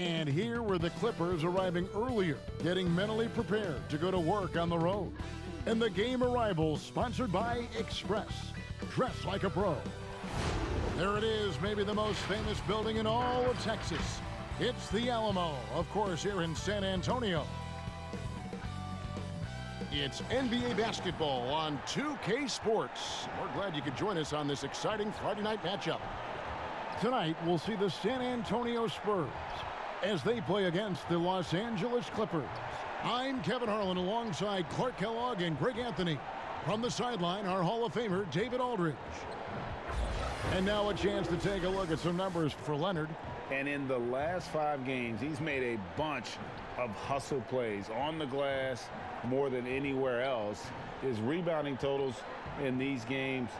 And here were the Clippers arriving earlier, getting mentally prepared to go to work on the road. And the game arrivals sponsored by Express. Dress like a pro. There it is, maybe the most famous building in all of Texas. It's the Alamo, of course, here in San Antonio. It's NBA basketball on 2K Sports. We're glad you could join us on this exciting Friday night matchup. Tonight, we'll see the San Antonio Spurs as they play against the Los Angeles Clippers. I'm Kevin Harlan alongside Clark Kellogg and Greg Anthony. From the sideline, our Hall of Famer, David Aldridge. And now a chance to take a look at some numbers for Leonard. And in the last 5 games, he's made a bunch of hustle plays on the glass more than anywhere else. His rebounding totals in these games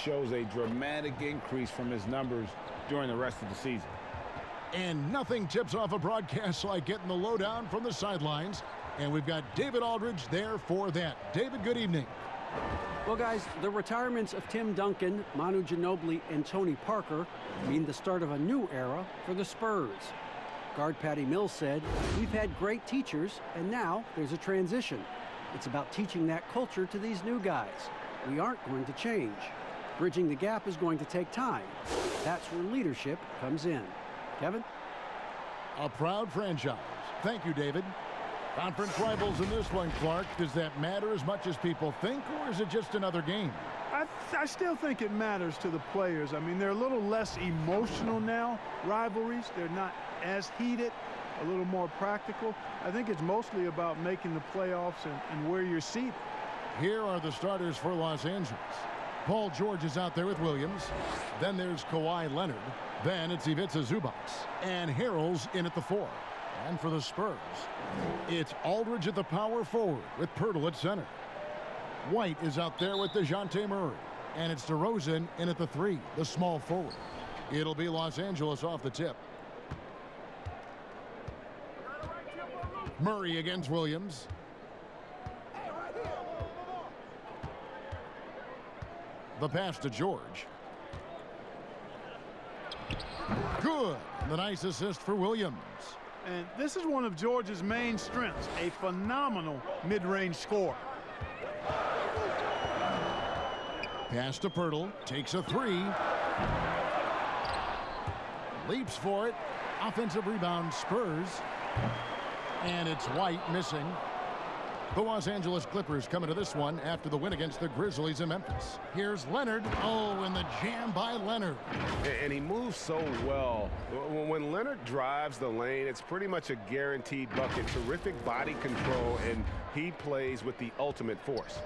shows a dramatic increase from his numbers during the rest of the season. And nothing tips off a broadcast like getting the lowdown from the sidelines. And we've got David Aldridge there for that. David, good evening. Well, guys, the retirements of Tim Duncan, Manu Ginobili, and Tony Parker mean the start of a new era for the Spurs. Guard Patty Mills said, "We've had great teachers, and now there's a transition. It's about teaching that culture to these new guys. We aren't going to change. Bridging the gap is going to take time. That's where leadership comes in." Kevin? A proud franchise. Thank you, David. Conference rivals in this one, Clark. Does that matter as much as people think, or is it just another game? I still think it matters to the players. I mean, they're a little less emotional now, rivalries. They're not as heated, a little more practical. I think it's mostly about making the playoffs and where you're seated. Here are the starters for Los Angeles. Paul George is out there with Williams. Then there's Kawhi Leonard. Then it's Ivica Zubac. And Harrell's in at the 4. And for the Spurs, it's Aldridge at the power forward with Pirtle at center. White is out there with DeJounte Murray. And it's DeRozan in at the 3, the small forward. It'll be Los Angeles off the tip. Murray against Williams. The pass to George. Good. The nice assist for Williams. And this is one of George's main strengths, a phenomenal mid-range scorer. Pass to Pirtle, takes a 3. Leaps for it. Offensive rebound, Spurs. And it's White missing. The Los Angeles Clippers coming to this one after the win against the Grizzlies in Memphis. Here's Leonard. Oh, and the jam by Leonard. And he moves so well. When Leonard drives the lane, it's pretty much a guaranteed bucket. Terrific body control, and he plays with the ultimate force.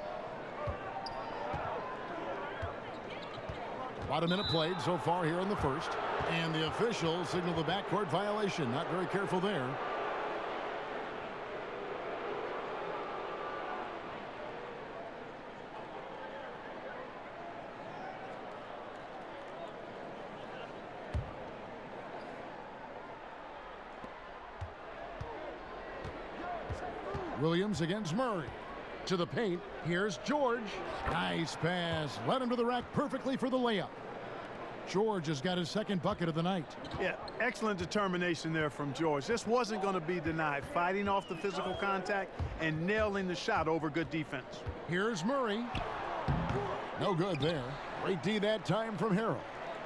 About a minute played so far here in the first. And the officials signal the backcourt violation. Not very careful there. Williams against Murray. To the paint. Here's George. Nice pass. Led him to the rack perfectly for the layup. George has got his second bucket of the night. Yeah, excellent determination there from George. This wasn't going to be denied. Fighting off the physical contact and nailing the shot over good defense. Here's Murray. No good there. Great D that time from Harrell.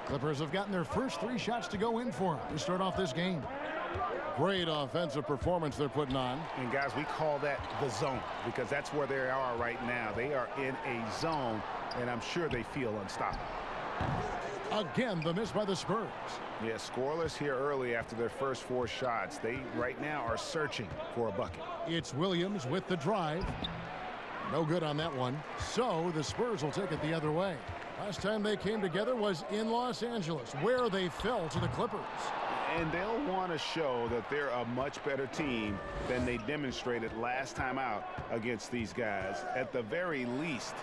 Clippers have gotten their first 3 shots to go in for him to start off this game. Great offensive performance they're putting on. And guys, we call that the zone because that's where they are right now. They are in a zone, and I'm sure they feel unstoppable. Again, the miss by the Spurs. Yeah, scoreless here early after their first 4 shots. They right now are searching for a bucket. It's Williams with the drive. No good on that one. So the Spurs will take it the other way. Last time they came together was in Los Angeles, where they fell to the Clippers. And they'll want to show that they're a much better team than they demonstrated last time out against these guys. At the very least,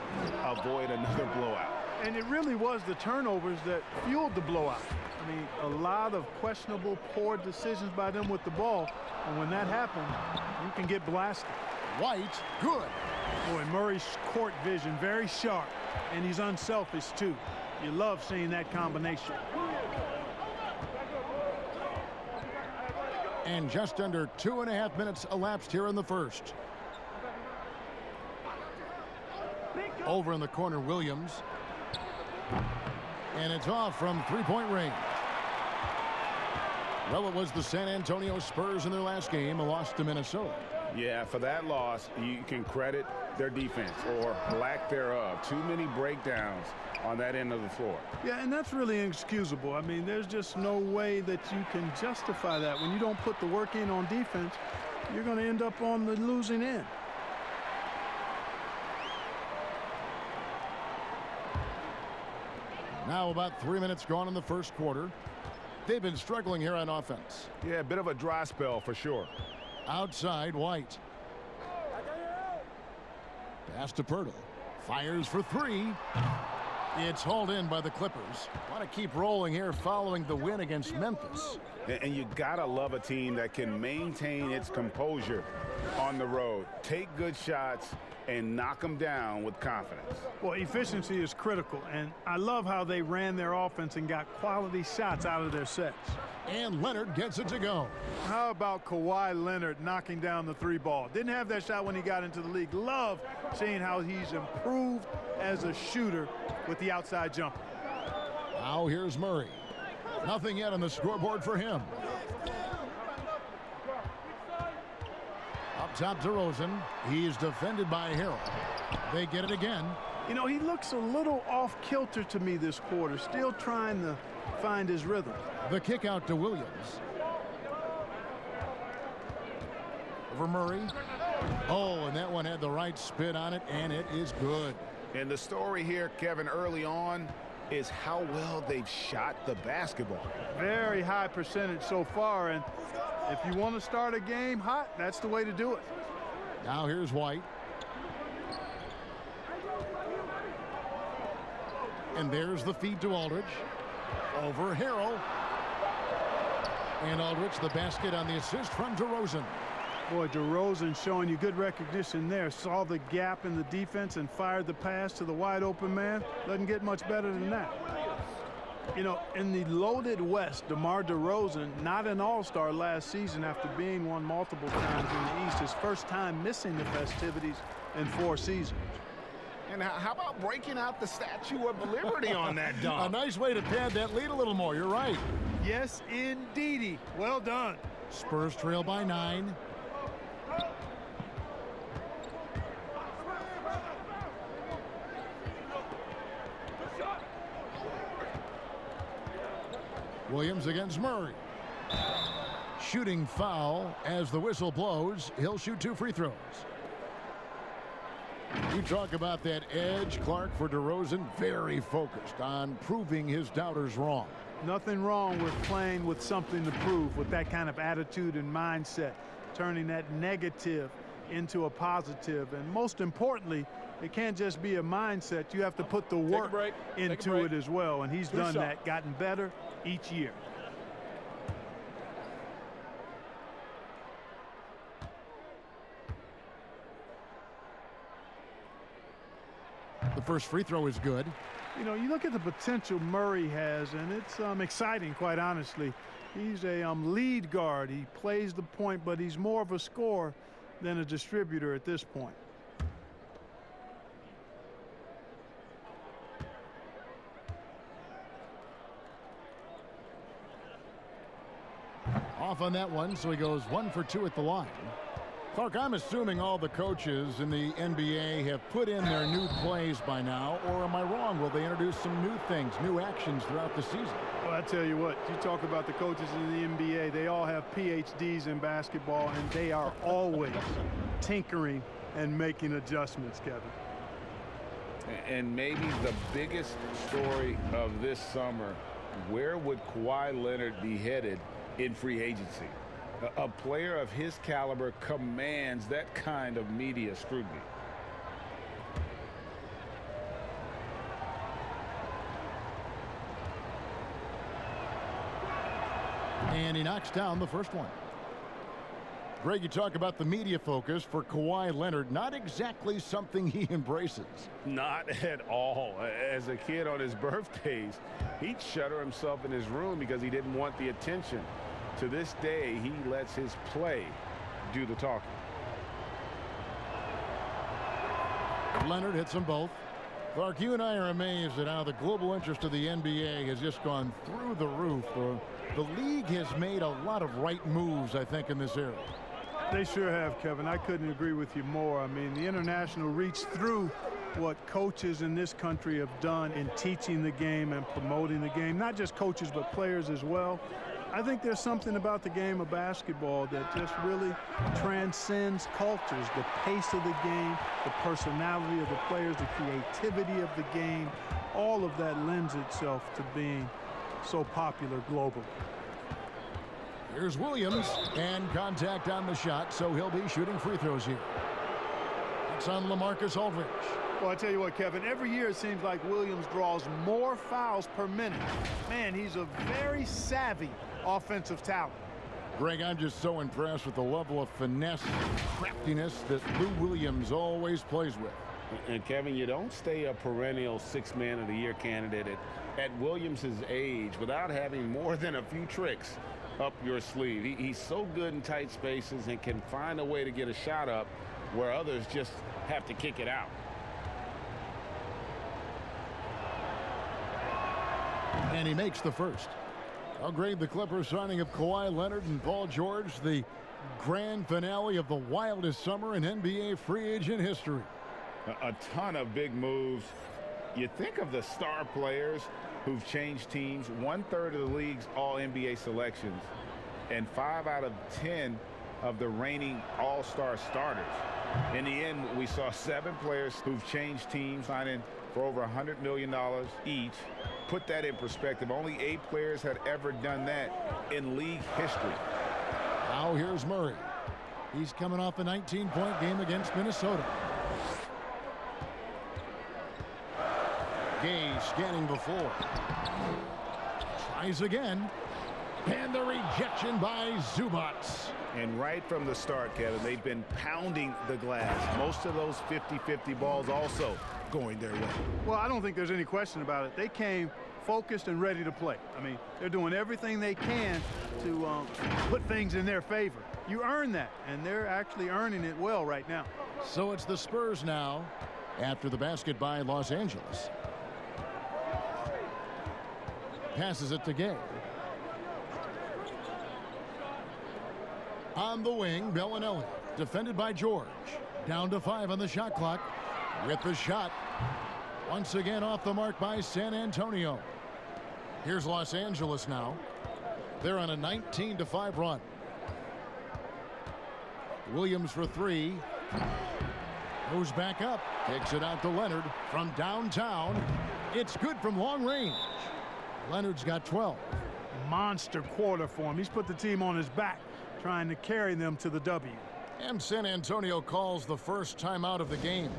avoid another blowout. And it really was the turnovers that fueled the blowout. I mean, a lot of questionable, poor decisions by them with the ball. And when that happens, you can get blasted. White, good. Boy, Murray's court vision, very sharp. And he's unselfish, too. You love seeing that combination. And just under 2.5 minutes elapsed here in the first. Over in the corner, Williams. And it's off from three-point range. Well, it was the San Antonio Spurs in their last game, a loss to Minnesota. Yeah, for that loss, you can credit their defense or lack thereof. Too many breakdowns on that end of the floor. Yeah, and that's really inexcusable. I mean, there's just no way that you can justify that. When you don't put the work in on defense, you're going to end up on the losing end. Now about 3 minutes gone in the first quarter. They've been struggling here on offense. Yeah, a bit of a dry spell for sure. Outside, White. Pass to Pirtle. Fires for three. It's hauled in by the Clippers. Want to keep rolling here following the win against Memphis. And you gotta love a team that can maintain its composure on the road. Take good shots and knock them down with confidence. Well, efficiency is critical, and I love how they ran their offense and got quality shots out of their sets. And Leonard gets it to go. How about Kawhi Leonard knocking down the three ball? Didn't have that shot when he got into the league. Love seeing how he's improved as a shooter with the outside jumper. Now here's Murray. Nothing yet on the scoreboard for him. Up top to DeRozan. He's defended by Harrell. They get it again. You know, he looks a little off kilter to me this quarter, still trying to find his rhythm. The kick out to Williams. Over Murray. Oh, and that one had the right spin on it, and it is good. And the story here, Kevin, early on is how well they've shot the basketball. Very high percentage so far, and if you want to start a game hot, that's the way to do it. Now here's White. And there's the feed to Aldridge. Over Harrell. And Aldridge, the basket on the assist from DeRozan. Boy, DeRozan showing you good recognition there. Saw the gap in the defense and fired the pass to the wide open man. Doesn't get much better than that. You know, in the loaded West, DeMar DeRozan, not an all-star last season after being one multiple times in the East. His first time missing the festivities in 4 seasons. And how about breaking out the Statue of Liberty on that dunk? A nice way to pad that lead a little more. You're right. Yes, indeedy. Well done. Spurs trail by 9. Williams against Murray. Shooting foul as the whistle blows. He'll shoot 2 free throws. You talk about that edge, Clark, for DeRozan. Very focused on proving his doubters wrong. Nothing wrong with playing with something to prove, with that kind of attitude and mindset, turning that negative into a positive. And most importantly, it can't just be a mindset. You have to put the work into it as well. And he's done that, gotten better each year. The first free throw is good. You know, you look at the potential Murray has, and it's exciting, quite honestly. He's a lead guard. He plays the point, but he's more of a scorer than a distributor at this point. Off on that one, so he goes 1 for 2 at the line. Clark, I'm assuming all the coaches in the NBA have put in their new plays by now, or am I wrong? Will they introduce some new things, new actions throughout the season? Well, I tell you what, you talk about the coaches in the NBA, they all have PhDs in basketball, and they are always tinkering and making adjustments, Kevin. And maybe the biggest story of this summer, where would Kawhi Leonard be headed in free agency? A player of his caliber commands that kind of media scrutiny. And he knocks down the first one. Greg, you talk about the media focus for Kawhi Leonard. Not exactly something he embraces. Not at all. As a kid on his birthdays, he'd shutter himself in his room because he didn't want the attention. To this day, he lets his play do the talking. Leonard hits them both. Clark, you and I are amazed at how the global interest of the NBA has just gone through the roof. The league has made a lot of right moves, I think, in this area. They sure have, Kevin. I couldn't agree with you more. I mean, the international reach through what coaches in this country have done in teaching the game and promoting the game. Not just coaches, but players as well. I think there's something about the game of basketball that just really transcends cultures. The pace of the game, the personality of the players, the creativity of the game, all of that lends itself to being so popular globally. Here's Williams, and contact on the shot, so he'll be shooting free throws here. It's on LaMarcus Aldridge. Well, I tell you what, Kevin, every year it seems like Williams draws more fouls per minute. Man, he's a very savvy offensive talent. Greg, I'm just so impressed with the level of finesse and craftiness that Lou Williams always plays with. And Kevin, you don't stay a perennial six-man of the year candidate at Williams' age without having more than a few tricks up your sleeve. He's so good in tight spaces and can find a way to get a shot up where others just have to kick it out. And he makes the first. I'll grade the Clippers signing of Kawhi Leonard and Paul George the grand finale of the wildest summer in NBA free agent history. A ton of big moves. You think of the star players who've changed teams, 1/3 of the league's all-NBA selections, and 5 out of 10 of the reigning all-star starters. In the end, we saw 7 players who've changed teams, signing for over $100 million each. Put that in perspective, only 8 players had ever done that in league history. Now here's Murray. He's coming off a 19-point game against Minnesota. Gay scanning the floor. Tries again. And the rejection by Zubac. And right from the start, Kevin, they've been pounding the glass. Most of those 50-50 balls also going their way. Well, I don't think there's any question about it. They came focused and ready to play. I mean, they're doing everything they can to put things in their favor. You earn that, and they're actually earning it well right now. So it's the Spurs now after the basket by Los Angeles. Passes it to Gay. On the wing, Bellinelli, defended by George. Down to 5 on the shot clock. With the shot. Once again off the mark by San Antonio. Here's Los Angeles now. They're on a 19-5 run. Williams for 3. Goes back up. Kicks it out to Leonard from downtown. It's good from long range. Leonard's got 12. Monster quarter for him. He's put the team on his back, trying to carry them to the W. And San Antonio calls the first timeout of the game.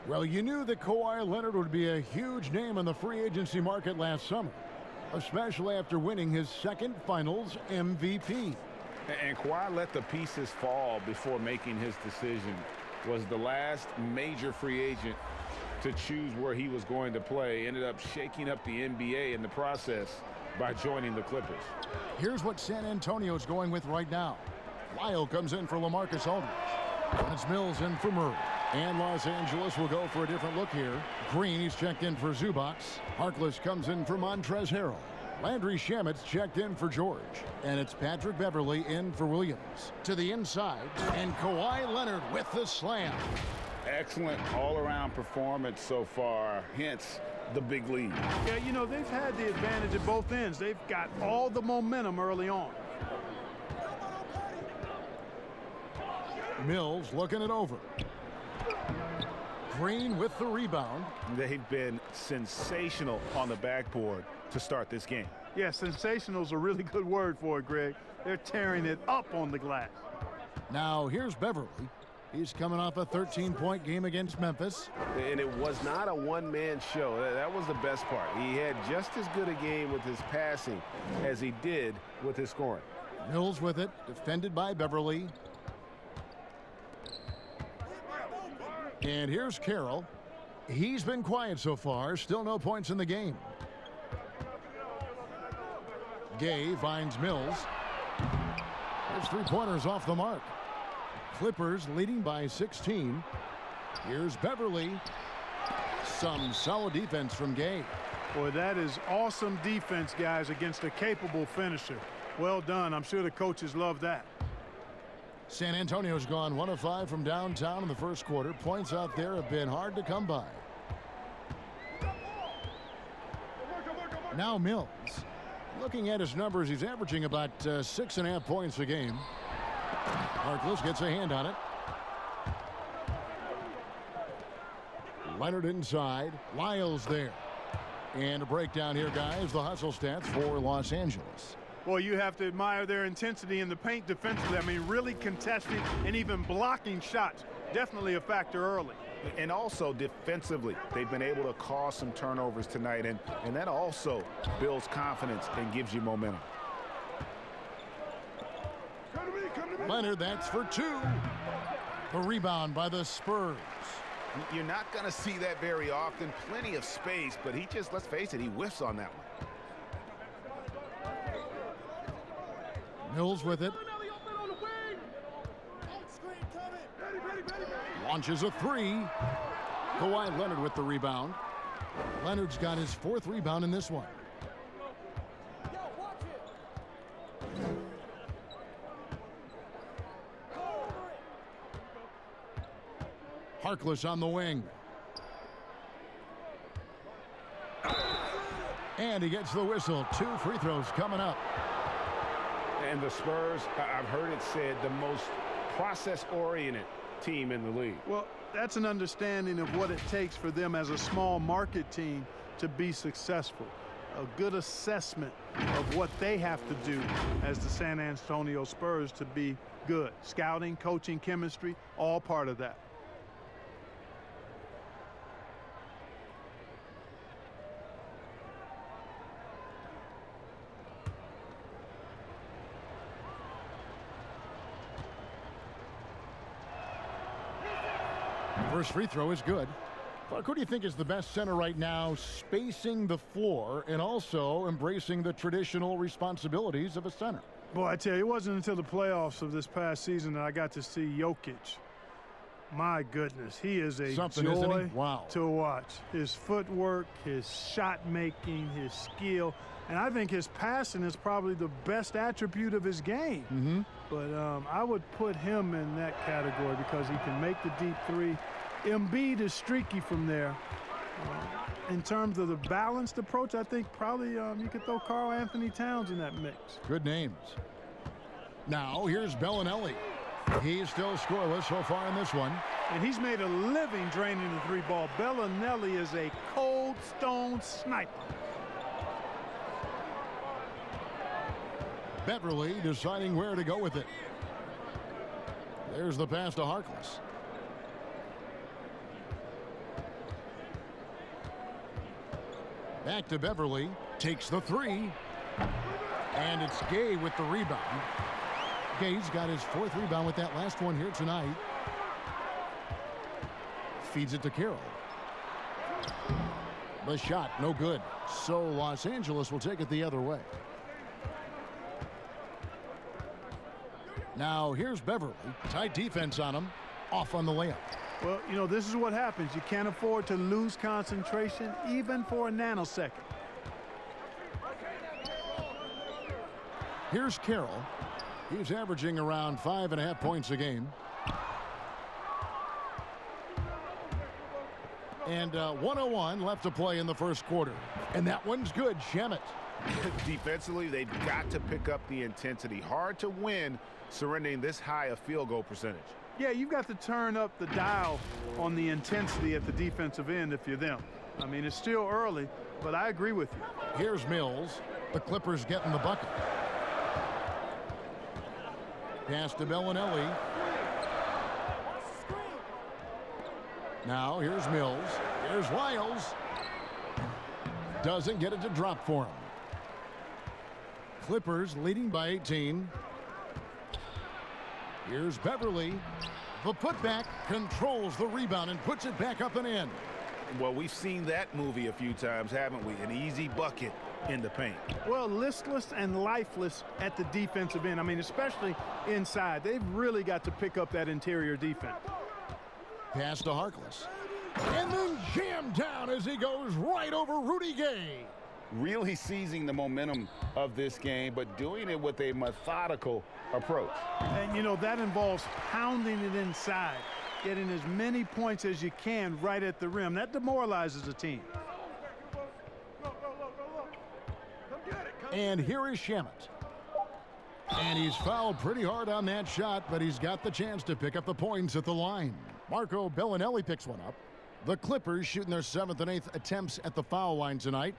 Well, you knew that Kawhi Leonard would be a huge name in the free agency market last summer, especially after winning his second finals MVP. And Kawhi let the pieces fall before making his decision. Was the last major free agent to choose where he was going to play. Ended up shaking up the NBA in the process by joining the Clippers. Here's what San Antonio's going with right now. Lyle comes in for LaMarcus Aldridge. And it's Mills in for Murray. And Los Angeles will go for a different look here. Green, he's checked in for Zubac. Harkless comes in for Montrezl Harrell. Landry Shamet's checked in for George. And it's Patrick Beverley in for Williams. To the inside, and Kawhi Leonard with the slam. Excellent all-around performance so far, hence the big lead. Yeah, you know, they've had the advantage at both ends. They've got all the momentum early on. Mills looking it over. Green with the rebound. They've been sensational on the backboard to start this game. Yeah, sensational is a really good word for it, Greg. They're tearing it up on the glass. Now here's Beverley. He's coming off a 13-point game against Memphis. And it was not a one-man show. That was the best part. He had just as good a game with his passing as he did with his scoring. Mills with it, defended by Beverley. And here's Carroll. He's been quiet so far. Still no points in the game. Gay finds Mills. His three-pointers off the mark. Clippers leading by 16. Here's Beverly. Some solid defense from Gay. Boy, that is awesome defense, guys, against a capable finisher. Well done. I'm sure the coaches love that. San Antonio's gone 1 of 5 from downtown in the first quarter. Points out there have been hard to come by. Now Mills. Looking at his numbers, he's averaging about 6.5 points a game. Harkless gets a hand on it. Leonard inside. Lyles there. And a breakdown here, guys. The hustle stats for Los Angeles. Well, you have to admire their intensity in the paint defensively. I mean, really contesting and even blocking shots. Definitely a factor early. And also defensively, they've been able to cause some turnovers tonight, and that also builds confidence and gives you momentum. Leonard, that's for 2. A rebound by the Spurs. You're not going to see that very often. Plenty of space, but he just, let's face it, he whiffs on that one. Mills with it. Launches a 3. Kawhi Leonard with the rebound. Leonard's got his 4th rebound in this one. Harkless on the wing. And he gets the whistle. 2 free throws coming up. And the Spurs, I've heard it said, the most process-oriented team in the league. Well, that's an understanding of what it takes for them as a small market team to be successful. A good assessment of what they have to do as the San Antonio Spurs to be good. Scouting, coaching, chemistry, all part of that. First free throw is good. Clark, who do you think is the best center right now, spacing the floor and also embracing the traditional responsibilities of a center? Boy, I tell you, it wasn't until the playoffs of this past season that I got to see Jokic. My goodness, he is a joy to watch. His footwork, his shot making, his skill, and I think his passing is probably the best attribute of his game. But I would put him in that category because he can make the deep 3. Embiid is streaky from there. In terms of the balanced approach, I think probably you could throw Karl Anthony Towns in that mix. Good names. Now here's Bellinelli. He's still scoreless so far in this one. And he's made a living draining the 3-ball. Bellinelli is a cold stone sniper. Beverly deciding where to go with it. There's the pass to Harkless. Back to Beverly. Takes the 3. And it's Gay with the rebound. Gay's got his 4th rebound with that last one here tonight. Feeds it to Carroll. The shot, no good. So Los Angeles will take it the other way. Now here's Beverly. Tight defense on him. Off on the layup. Well, you know, this is what happens. You can't afford to lose concentration even for a nanosecond. Here's Carroll. He's averaging around 5.5 points a game. And 1:01 left to play in the first quarter. And that one's good. Shamet. Defensively, they've got to pick up the intensity. Hard to win surrendering this high a field goal percentage. Yeah, you've got to turn up the dial on the intensity at the defensive end if you're them. I mean, it's still early, but I agree with you. Here's Mills. The Clippers getting the bucket. Pass to Bellinelli. Now here's Mills. Here's Lyles. Doesn't get it to drop for him. Clippers leading by 18. Here's Beverly. The putback controls the rebound and puts it back up and in. Well, we've seen that movie a few times, haven't we? An easy bucket in the paint. Well, listless and lifeless at the defensive end. I mean, especially inside. They've really got to pick up that interior defense. Pass to Harkless. And then jammed down as he goes right over Rudy Gay. Really seizing the momentum of this game, but doing it with a methodical approach. And, you know, that involves pounding it inside, getting as many points as you can right at the rim. That demoralizes a team. And here is Shamet. And he's fouled pretty hard on that shot, but he's got the chance to pick up the points at the line. Marco Bellinelli picks one up. The Clippers shooting their 7th and 8th attempts at the foul line tonight.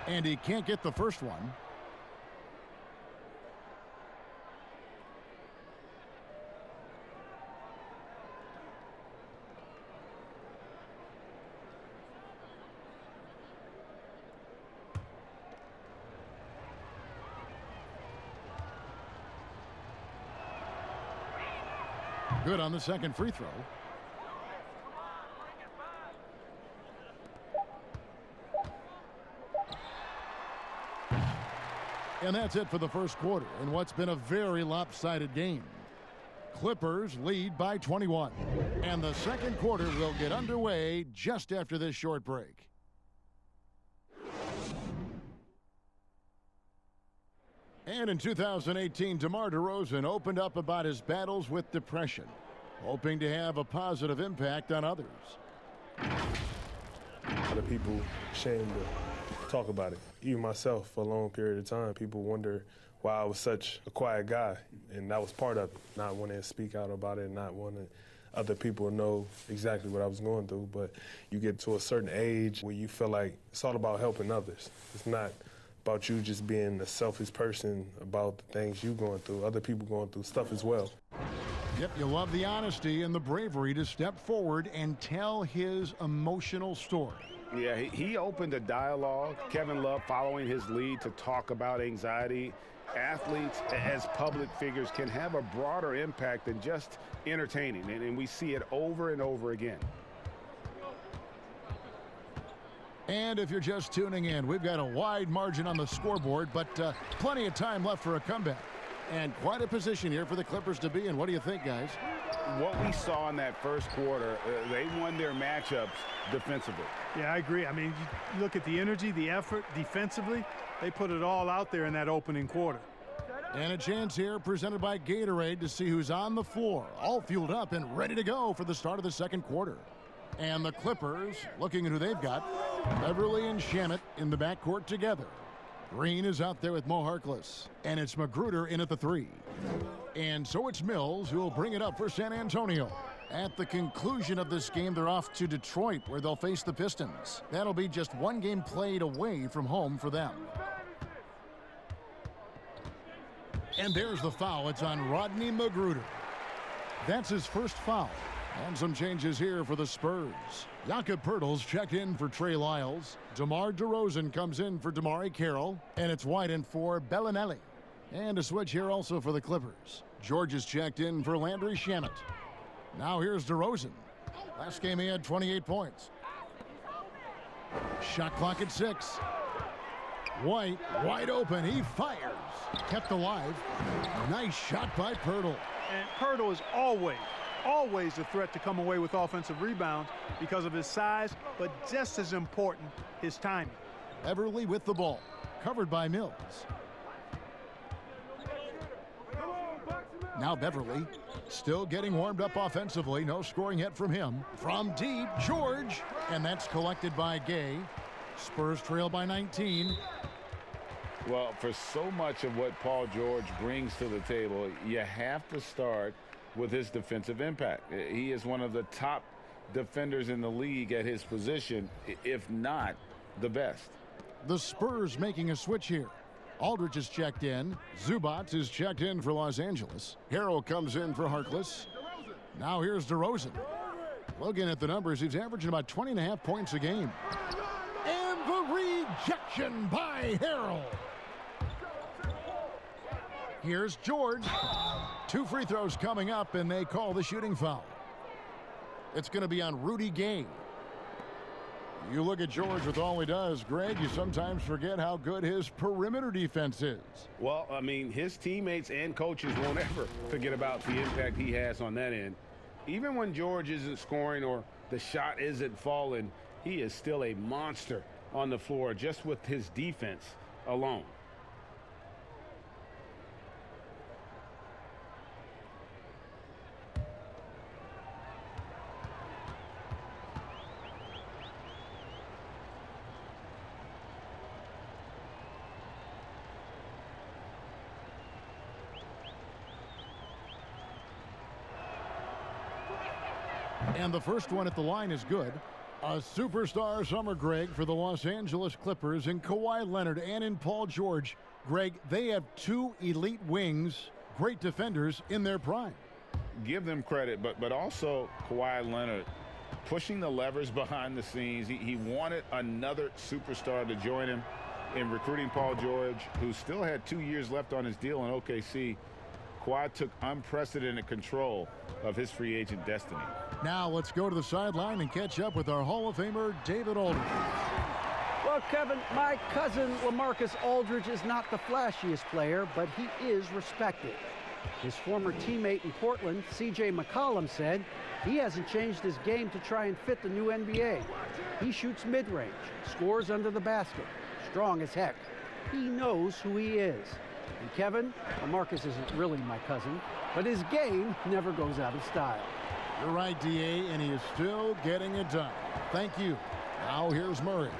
And he can't get the first one. Good on the second free throw. And that's it for the first quarter in what's been a very lopsided game. Clippers lead by 21. And the second quarter will get underway just after this short break. And in 2018, DeMar DeRozan opened up about his battles with depression, hoping to have a positive impact on others. A lot of people ashamed to talk about it. Even myself, for a long period of time, people wonder why I was such a quiet guy, and that was part of it, not wanting to speak out about it, not wanting other people to know exactly what I was going through. But you get to a certain age where you feel like it's all about helping others. It's not about you just being a selfish person about the things you're going through. Other people going through stuff as well. Yep, you love the honesty and the bravery to step forward and tell his emotional story. Yeah, he opened a dialogue. Kevin Love following his lead to talk about anxiety. Athletes as public figures can have a broader impact than just entertaining, and we see it over and over again. And if you're just tuning in, we've got a wide margin on the scoreboard, but plenty of time left for a comeback. And quite a position here for the Clippers to be in. What do you think, guys? What we saw in that first quarter, they won their matchups defensively. Yeah, I agree. I mean, you look at the energy, the effort defensively. They put it all out there in that opening quarter. And a chance here presented by Gatorade to see who's on the floor, all fueled up and ready to go for the start of the second quarter. And the Clippers, looking at who they've got, Beverly and Shamet in the backcourt together. Green is out there with Mo Harkless, and it's Magruder in at the 3. And so it's Mills who will bring it up for San Antonio. At the conclusion of this game, they're off to Detroit, where they'll face the Pistons. That'll be just one game played away from home for them. And there's the foul. It's on Rodney Magruder. That's his first foul. And some changes here for the Spurs. Jakob Poeltl's checked in for Trey Lyles. DeMar DeRozan comes in for DeMar Carroll. And it's White in for Bellinelli. And a switch here also for the Clippers. George is checked in for Landry Shamet. Now here's DeRozan. Last game he had 28 points. Shot clock at 6. White wide open. He fires. Kept alive. Nice shot by Poeltl. And Poeltl is always a threat to come away with offensive rebounds because of his size, but just as important, his timing. Everly with the ball. Covered by Mills. Now Beverly still getting warmed up offensively. No scoring yet from him. From deep, George. And that's collected by Gay. Spurs trail by 19. Well, for so much of what Paul George brings to the table, you have to start with his defensive impact. He is one of the top defenders in the league at his position, if not the best. The Spurs making a switch here. Aldridge is checked in. Zubac is checked in for Los Angeles. Harrell comes in for Harkless. Now here's DeRozan. Looking at the numbers, he's averaging about 20.5 points a game. And the rejection by Harrell. Here's George. 2 free throws coming up, and they call the shooting foul. It's going to be on Rudy Gay. You look at George with all he does, Greg, you sometimes forget how good his perimeter defense is. Well, I mean, his teammates and coaches won't ever forget about the impact he has on that end. Even when George isn't scoring or the shot isn't falling, he is still a monster on the floor just with his defense alone. And the first one at the line is good. A superstar summer, Greg, for the Los Angeles Clippers in Kawhi Leonard and in Paul George. Greg, they have 2 elite wings, great defenders in their prime. Give them credit, but also Kawhi Leonard pushing the levers behind the scenes. He wanted another superstar to join him in recruiting Paul George, who still had 2 years left on his deal in OKC. Kawhi took unprecedented control of his free agent destiny. Now let's go to the sideline and catch up with our Hall of Famer, David Aldridge. Well, Kevin, my cousin LaMarcus Aldridge is not the flashiest player, but he is respected. His former teammate in Portland, C.J. McCollum, said he hasn't changed his game to try and fit the new NBA. He shoots mid-range, scores under the basket, strong as heck. He knows who he is. And Kevin, LaMarcus isn't really my cousin, but his game never goes out of style. You're right, D.A., and he is still getting it done. Thank you. Now here's Murray.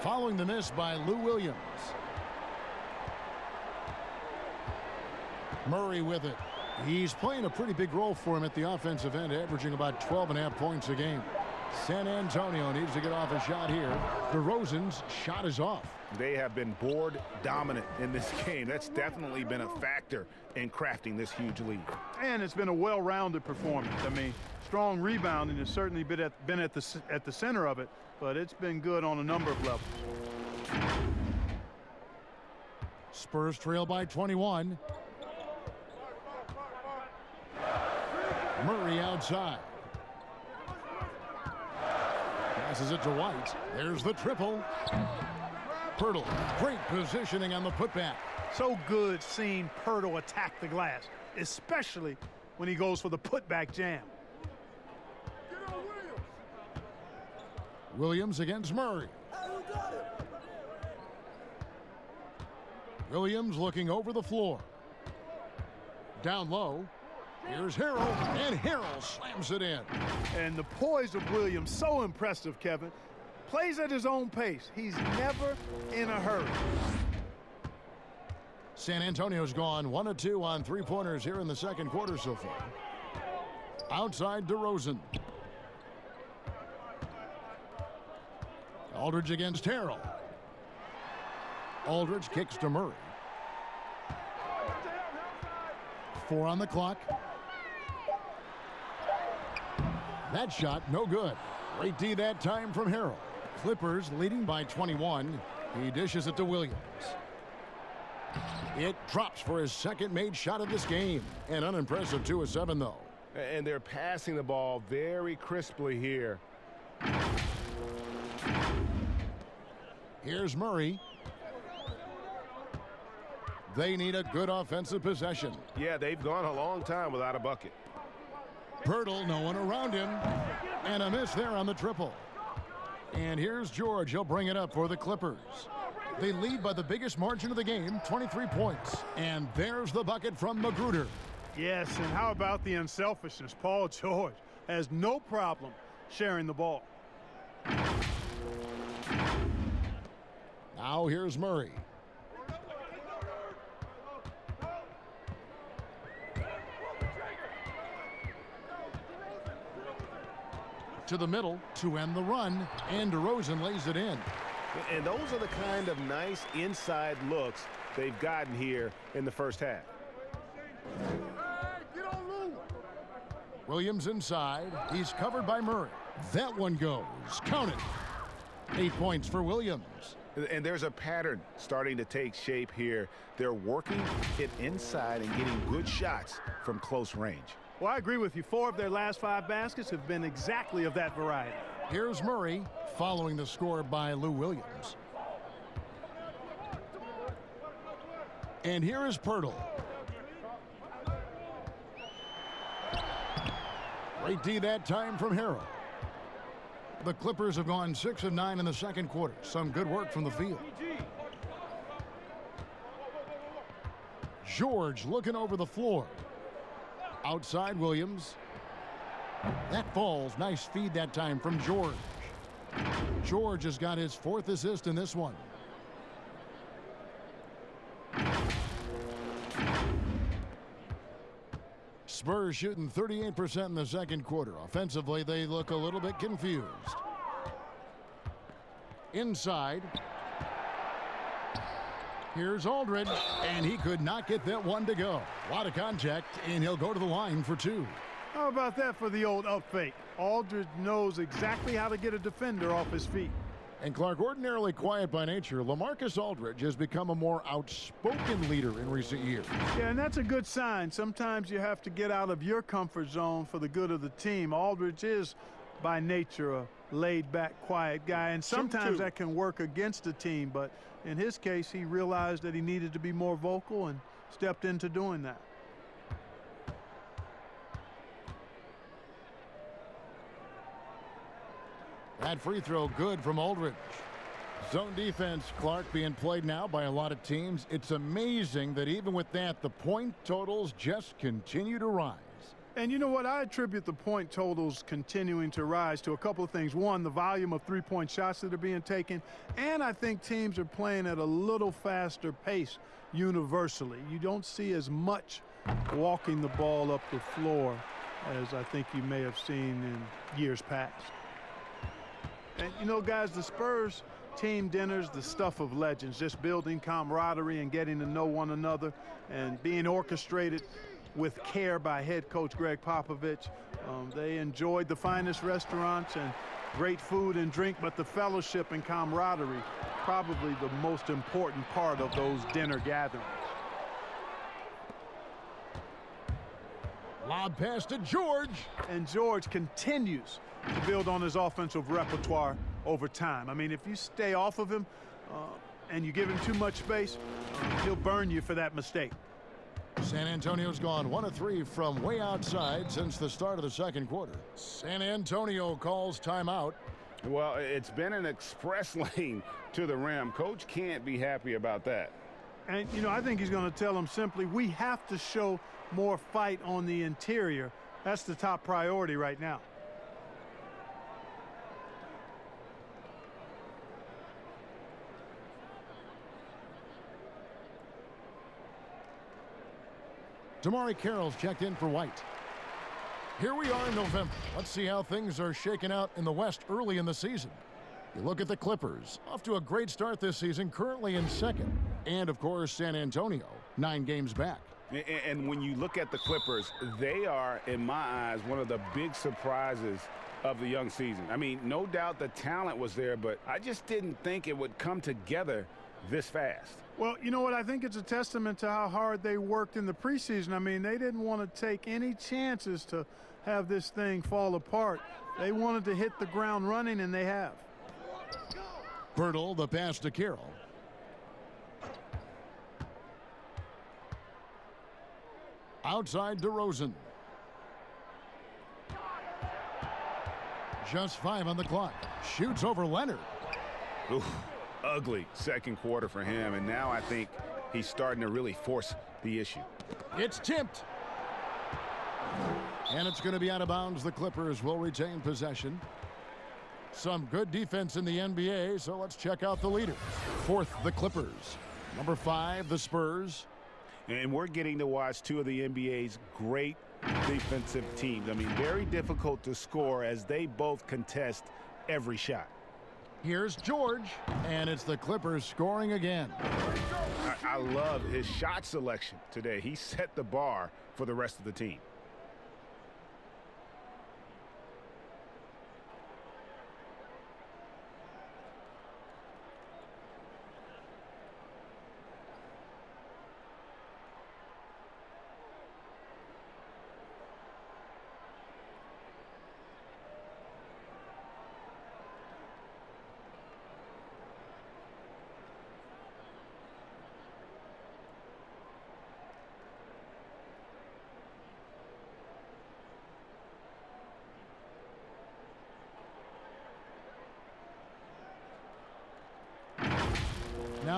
Following the miss by Lou Williams. Murray with it. He's playing a pretty big role for him at the offensive end, averaging about 12.5 points a game. San Antonio needs to get off a shot here. DeRozan's shot is off. They have been board dominant in this game. That's definitely been a factor in crafting this huge lead. And it's been a well-rounded performance. I mean, strong rebounding has certainly been at the center of it, but it's been good on a number of levels. Spurs trail by 21. Murray outside. Passes it to White. There's the triple. Pirtle, great positioning on the putback. So good seeing Pirtle attack the glass, especially when he goes for the putback jam. Williams against Murray. Williams looking over the floor. Down low. Here's Harrell, and Harrell slams it in. And the poise of Williams, so impressive, Kevin. Plays at his own pace. He's never in a hurry. San Antonio's gone 1 of 2 on 3-pointers here in the second quarter so far. Outside DeRozan. Aldridge against Harrell. Aldridge kicks to Murray. 4 on the clock. That shot, no good. Great D that time from Harrell. Clippers leading by 21. He dishes it to Williams. It drops for his second made shot of this game. An unimpressive 2 of 7, though. And they're passing the ball very crisply here. Here's Murray. They need a good offensive possession. Yeah, they've gone a long time without a bucket. Pirtle, no one around him. And a miss there on the triple. And here's George. He'll bring it up for the Clippers. They lead by the biggest margin of the game, 23 points. And there's the bucket from Magruder. Yes, and how about the unselfishness? Paul George has no problem sharing the ball. Now here's Murray. To the middle to end the run, and DeRozan lays it in. And those are the kind of nice inside looks they've gotten here in the first half. Williams inside. He's covered by Murray. That one goes. Count it. 8 points for Williams. And there's a pattern starting to take shape here. They're working it inside and getting good shots from close range. Well, I agree with you. 4 of their last 5 baskets have been exactly of that variety. Here's Murray following the score by Lou Williams. And here is Pirtle. Great D that time from Harrell. The Clippers have gone 6 of 9 in the second quarter. Some good work from the field. George looking over the floor. Outside Williams. That falls. Nice feed that time from George. George has got his 4th assist in this one. Spurs shooting 38% in the second quarter. Offensively, they look a little bit confused. Inside. Here's Aldridge, and he could not get that one to go. A lot of contact, and he'll go to the line for 2. How about that for the old up fake? Aldridge knows exactly how to get a defender off his feet. And Clark, ordinarily quiet by nature, LaMarcus Aldridge has become a more outspoken leader in recent years. Yeah, and that's a good sign. Sometimes you have to get out of your comfort zone for the good of the team. Aldridge is, by nature, a laid-back, quiet guy, and sometimes that can work against a team. But in his case, he realized that he needed to be more vocal and stepped into doing that. That free throw good from Aldridge. Zone defense, Clark, being played now by a lot of teams. It's amazing that even with that, the point totals just continue to rise. And you know what? I attribute the point totals continuing to rise to a couple of things. One, the volume of three-point shots that are being taken. And I think teams are playing at a little faster pace universally. You don't see as much walking the ball up the floor as I think you may have seen in years past. And, you know, guys, the Spurs team dinners, the stuff of legends, just building camaraderie and getting to know one another and being orchestrated with care by head coach Greg Popovich. They enjoyed the finest restaurants and great food and drink, but the fellowship and camaraderie, probably the most important part of those dinner gatherings. Lob pass to George. And George continues to build on his offensive repertoire over time. I mean, if you stay off of him and you give him too much space, he'll burn you for that mistake. San Antonio's gone 1 of 3 from way outside since the start of the second quarter. San Antonio calls timeout. Well, it's been an express lane to the rim. Coach can't be happy about that. And, you know, I think he's going to tell them simply, we have to show more fight on the interior. That's the top priority right now. Damari Carroll's checked in for White. Here we are in November. Let's see how things are shaking out in the West early in the season. You look at the Clippers, off to a great start this season, currently in second. And, of course, San Antonio, 9 games back. And when you look at the Clippers, they are, in my eyes, one of the big surprises of the young season. I mean, no doubt the talent was there, but I just didn't think it would come together this fast. Well, you know what? I think it's a testament to how hard they worked in the preseason. I mean, they didn't want to take any chances to have this thing fall apart. They wanted to hit the ground running, and they have. Pirtle, the pass to Carroll. Outside DeRozan. Just 5 on the clock. Shoots over Leonard. Oof, ugly second quarter for him, and now I think he's starting to really force the issue. It's tipped. And it's going to be out of bounds. The Clippers will retain possession. Some good defense in the NBA, so let's check out the leaders. 4th, the Clippers. Number 5, the Spurs. And we're getting to watch 2 of the NBA's great defensive teams. I mean, very difficult to score as they both contest every shot. Here's George, and it's the Clippers scoring again. I love his shot selection today. He set the bar for the rest of the team.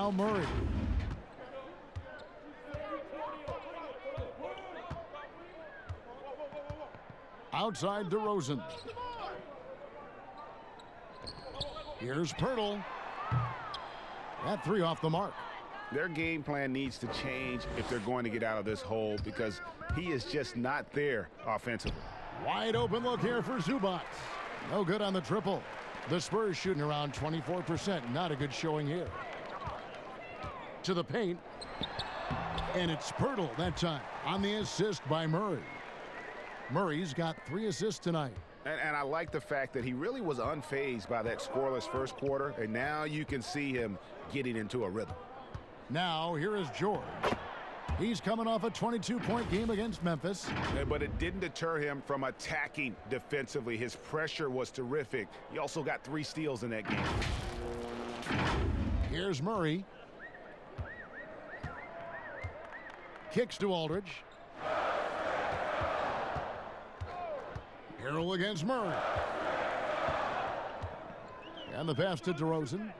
Now Murray. Outside DeRozan. Here's Pirtle. That three off the mark. Their game plan needs to change if they're going to get out of this hole because he is just not there offensively. Wide open look here for Zubac. No good on the triple. The Spurs shooting around 24%. Not a good showing here. To the paint. And it's Pirtle that time on the assist by Murray. Murray's got 3 assists tonight. And I like the fact that he really was unfazed by that scoreless first quarter, and now you can see him getting into a rhythm. Now here is George. He's coming off a 22-point game against Memphis. But it didn't deter him from attacking defensively. His pressure was terrific. He also got 3 steals in that game. Here's Murray. Kicks to Aldridge. Harrell against Murray. And the pass to DeRozan.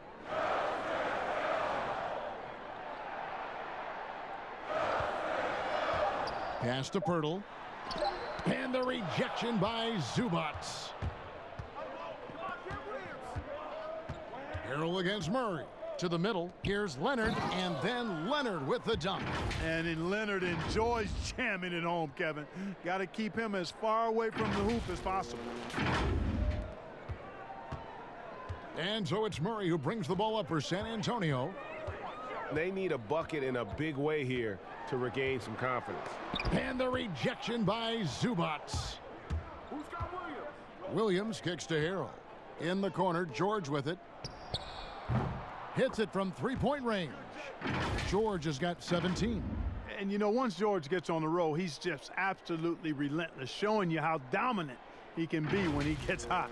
Pass to Pirtle. And the rejection by Zubac. Harrell against Murray. To the middle. Here's Leonard. And then Leonard with the dunk. And then Leonard enjoys jamming it home, Kevin. Got to keep him as far away from the hoop as possible. And so it's Murray who brings the ball up for San Antonio. They need a bucket in a big way here to regain some confidence. And the rejection by Zubac. Who's got Williams? Williams kicks to Harrell. In the corner, George with it. Hits it from 3-point range. George has got 17. And, you know, once George gets on the roll, he's just absolutely relentless, showing you how dominant he can be when he gets hot.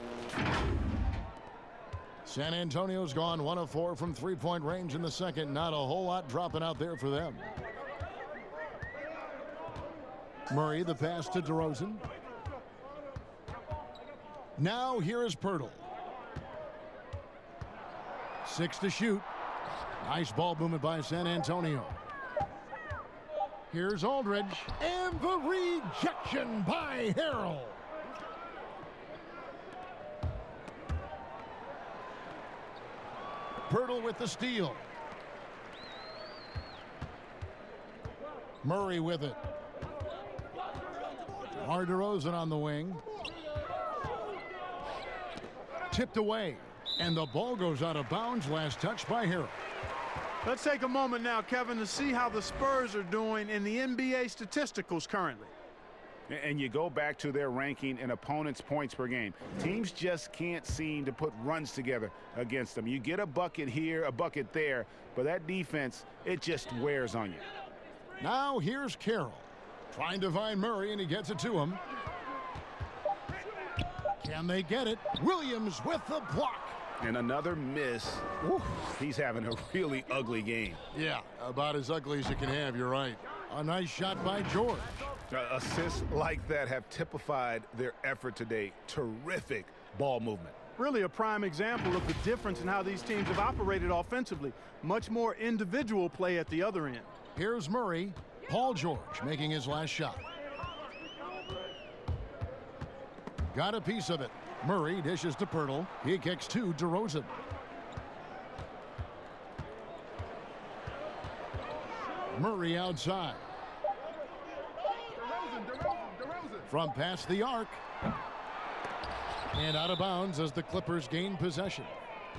San Antonio's gone 1 of 4 from 3-point range in the second. Not a whole lot dropping out there for them. Murray, the pass to DeRozan. Now here is Pirtle. 6 to shoot. Nice ball movement by San Antonio. Here's Aldridge. And the rejection by Harrell. Pirtle with the steal. Murray with it. DeRozan on the wing. Tipped away. And the ball goes out of bounds. Last touch by Harrell. Let's take a moment now, Kevin, to see how the Spurs are doing in the NBA statisticals currently. And you go back to their ranking in opponents' points per game. Teams just can't seem to put runs together against them. You get a bucket here, a bucket there, but that defense, it just wears on you. Now here's Carroll. Trying to find Murray, and he gets it to him. Can they get it? Williams with the block. And another miss. Woo, he's having a really ugly game. Yeah, about as ugly as you can have, you're right. A nice shot by George. Assists like that have typified their effort today. Terrific ball movement. Really a prime example of the difference in how these teams have operated offensively. Much more individual play at the other end. Here's Murray. Paul George making his last shot. Got a piece of it. Murray dishes to Pirtle. He kicks to DeRozan. Murray outside. From past the arc. And out of bounds as the Clippers gain possession.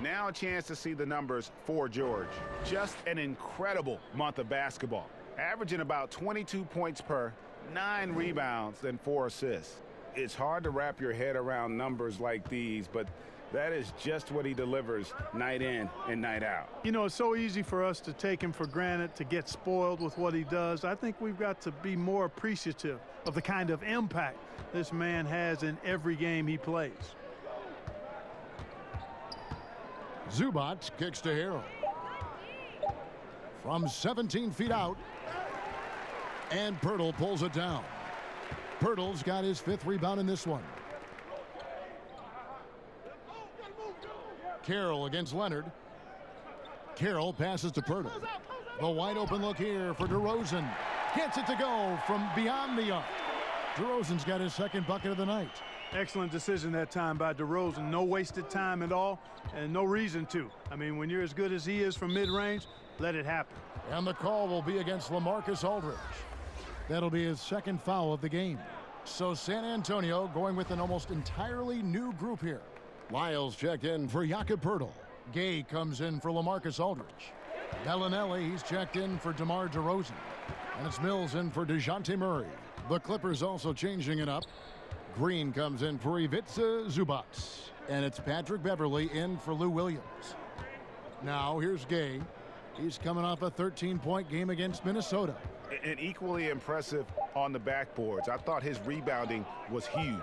Now a chance to see the numbers for George. Just an incredible month of basketball. Averaging about 22 points per, 9 rebounds, and 4 assists. It's hard to wrap your head around numbers like these, but that is just what he delivers night in and night out. You know, it's so easy for us to take him for granted, to get spoiled with what he does. I think we've got to be more appreciative of the kind of impact this man has in every game he plays. Zubac kicks to Harrell. From 17 feet out. And Pirtle pulls it down. Pirtle's got his 5th rebound in this one. Carroll against Leonard. Carroll passes to Pirtle. The wide open look here for DeRozan. Gets it to go from beyond the arc. DeRozan's got his second bucket of the night. Excellent decision that time by DeRozan. No wasted time at all, and no reason to. I mean, when you're as good as he is from mid-range, let it happen. And the call will be against LaMarcus Aldridge. That'll be his second foul of the game. So San Antonio going with an almost entirely new group here. Lyles checked in for Jakob Poeltl. Gay comes in for LaMarcus Aldridge. Bellinelli, he's checked in for DeMar DeRozan. And it's Mills in for DeJounte Murray. The Clippers also changing it up. Green comes in for Ivica Zubac. And it's Patrick Beverley in for Lou Williams. Now here's Gay. He's coming off a 13-point game against Minnesota. And equally impressive on the backboards. I thought his rebounding was huge.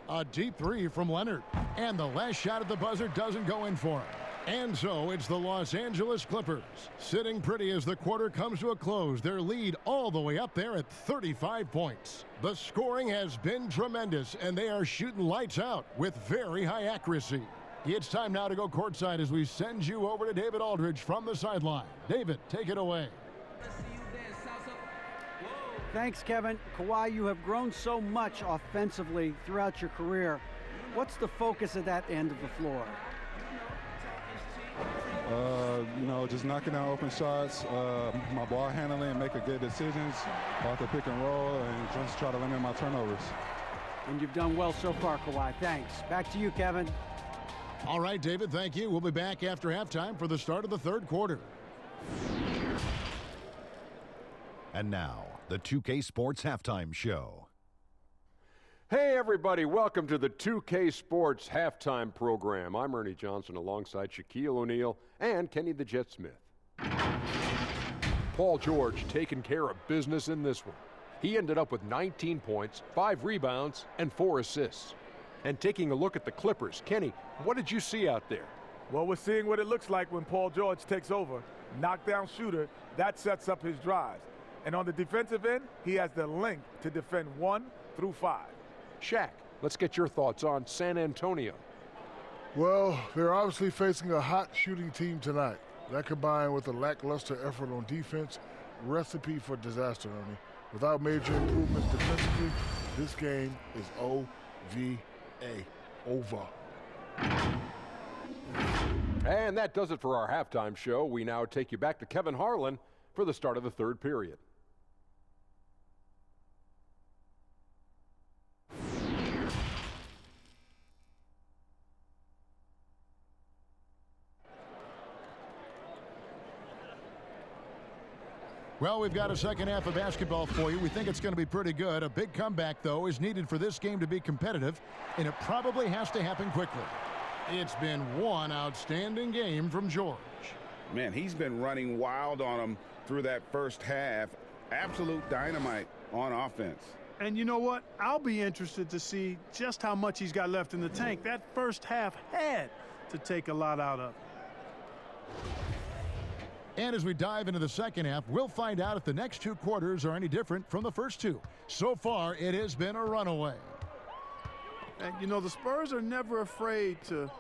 A deep three from Leonard. And the last shot at the buzzer doesn't go in for him. And so it's the Los Angeles Clippers sitting pretty as the quarter comes to a close. Their lead all the way up there at 35 points. The scoring has been tremendous, and they are shooting lights out with very high accuracy. It's time now to go courtside as we send you over to David Aldridge from the sideline. David, take it away. Thanks, Kevin. Kawhi, you have grown so much offensively throughout your career. What's the focus at that end of the floor? Just knocking down open shots, my ball handling, and making good decisions off the pick and roll, and just try to limit my turnovers. And you've done well so far, Kawhi. Thanks. Back to you, Kevin. All right, David, thank you. We'll be back after halftime for the start of the third quarter. And now, the 2K Sports Halftime Show. Hey everybody, welcome to the 2K Sports Halftime Program. I'm Ernie Johnson alongside Shaquille O'Neal and Kenny the Jet Smith. Paul George taking care of business in this one. He ended up with 19 points, 5 rebounds, and 4 assists. And taking a look at the Clippers, Kenny, what did you see out there? Well, we're seeing what it looks like when Paul George takes over. Knockdown shooter, that sets up his drives. And on the defensive end, he has the length to defend 1 through 5. Shaq, let's get your thoughts on San Antonio. Well, they're obviously facing a hot shooting team tonight. That combined with a lackluster effort on defense, recipe for disaster, Ernie. Without major improvements defensively, this game is O-V-A. Over. And that does it for our halftime show. We now take you back to Kevin Harlan for the start of the third period. Well, we've got a second half of basketball for you. We think it's going to be pretty good. A big comeback, though, is needed for this game to be competitive, and it probably has to happen quickly. It's been one outstanding game from George. Man, he's been running wild on him through that first half. Absolute dynamite on offense. And you know what? I'll be interested to see just how much he's got left in the tank. That first half had to take a lot out of. And as we dive into the second half, we'll find out if the next 2 quarters are any different from the first 2. So far, it has been a runaway. And you know, the Spurs are never afraid to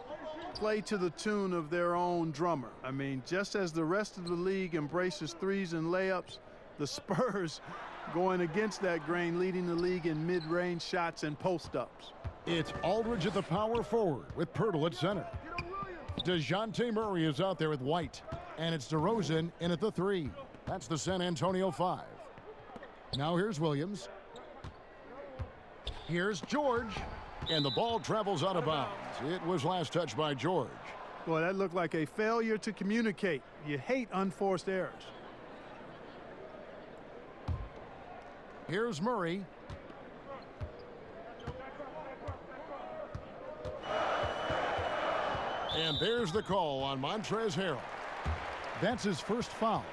play to the tune of their own drummer. I mean, just as the rest of the league embraces threes and layups, the Spurs going against that grain, leading the league in mid-range shots and post-ups. It's Aldridge at the power forward with Poeltl at center. DeJounte Murray is out there with White. And it's DeRozan in at the 3. That's the San Antonio 5. Now here's Williams. Here's George. And the ball travels out of bounds. It was last touched by George. Boy, that looked like a failure to communicate. You hate unforced errors. Here's Murray. And there's the call on Montrezl Harrell. That's his first foul.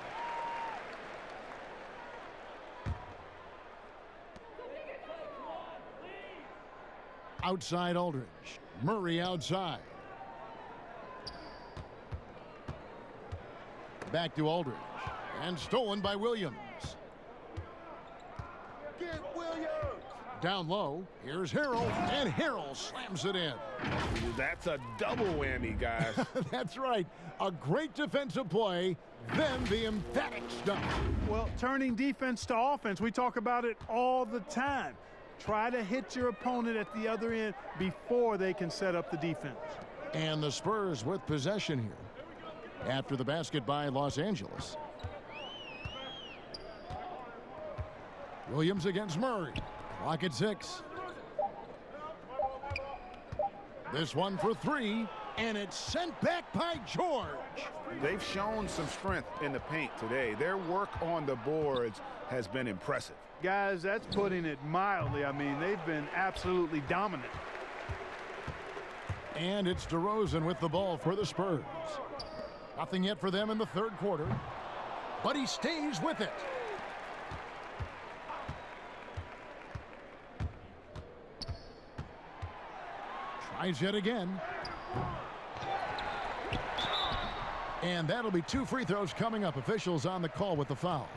Outside Aldridge. Murray outside. Back to Aldridge. And stolen by Williams. Get Williams! Down low, here's Harrell, and Harrell slams it in. That's a double whammy, guys. That's right. A great defensive play, then the emphatic stuff. Well, turning defense to offense, we talk about it all the time. Try to hit your opponent at the other end before they can set up the defense. And the Spurs with possession here after the basket by Los Angeles. Williams against Murray. Clock at 6. This one for 3, and it's sent back by George. They've shown some strength in the paint today. Their work on the boards has been impressive. Guys, that's putting it mildly. I mean, they've been absolutely dominant. And it's DeRozan with the ball for the Spurs. Nothing yet for them in the third quarter, but he stays with it. Tries yet again. And that'll be 2 free throws coming up. Officials on the call with the foul.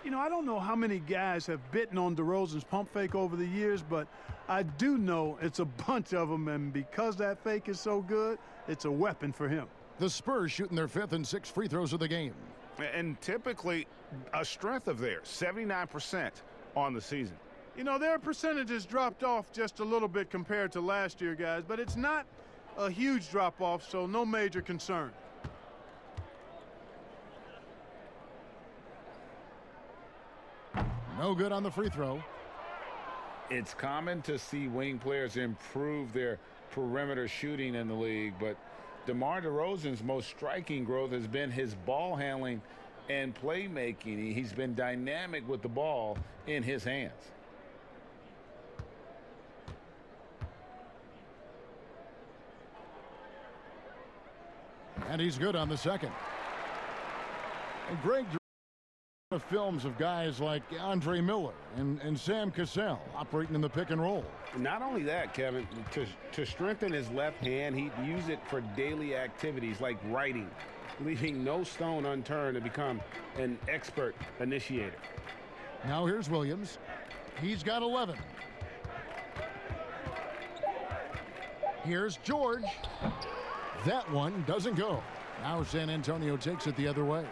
You know, I don't know how many guys have bitten on DeRozan's pump fake over the years, but I do know it's a bunch of them, and because that fake is so good, it's a weapon for him. The Spurs shooting their 5th and 6th free throws of the game. And typically a strength of theirs, 79% on the season. You know, their percentages dropped off just a little bit compared to last year, guys, but it's not a huge drop-off, so no major concern. No good on the free throw. It's common to see wing players improve their perimeter shooting in the league, but DeMar DeRozan's most striking growth has been his ball handling and playmaking. He's been dynamic with the ball in his hands. And he's good on the second. And Greg, films of guys like Andre Miller and Sam Cassell operating in the pick and roll. Not only that, Kevin, to strengthen his left hand, he'd use it for daily activities like writing, leaving no stone unturned to become an expert initiator. Now here's Williams. He's got 11. Here's George. That one doesn't go. Now San Antonio takes it the other way.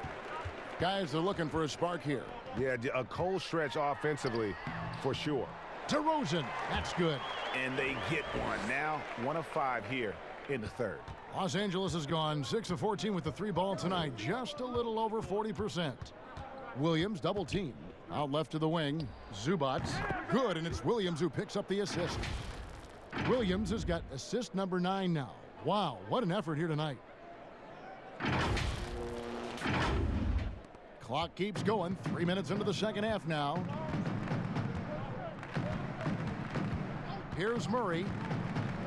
Guys are looking for a spark here. Yeah, a cold stretch offensively for sure. DeRozan, that's good. And they get one. Now 1 of 5 here in the third. Los Angeles has gone 6 of 14 with the 3 ball tonight, just a little over 40%. Williams double teamed. Out left to the wing. Zubats, good, and it's Williams who picks up the assist. Williams has got assist number 9 now. Wow, what an effort here tonight. Clock keeps going. 3 minutes into the second half now. Here's Murray.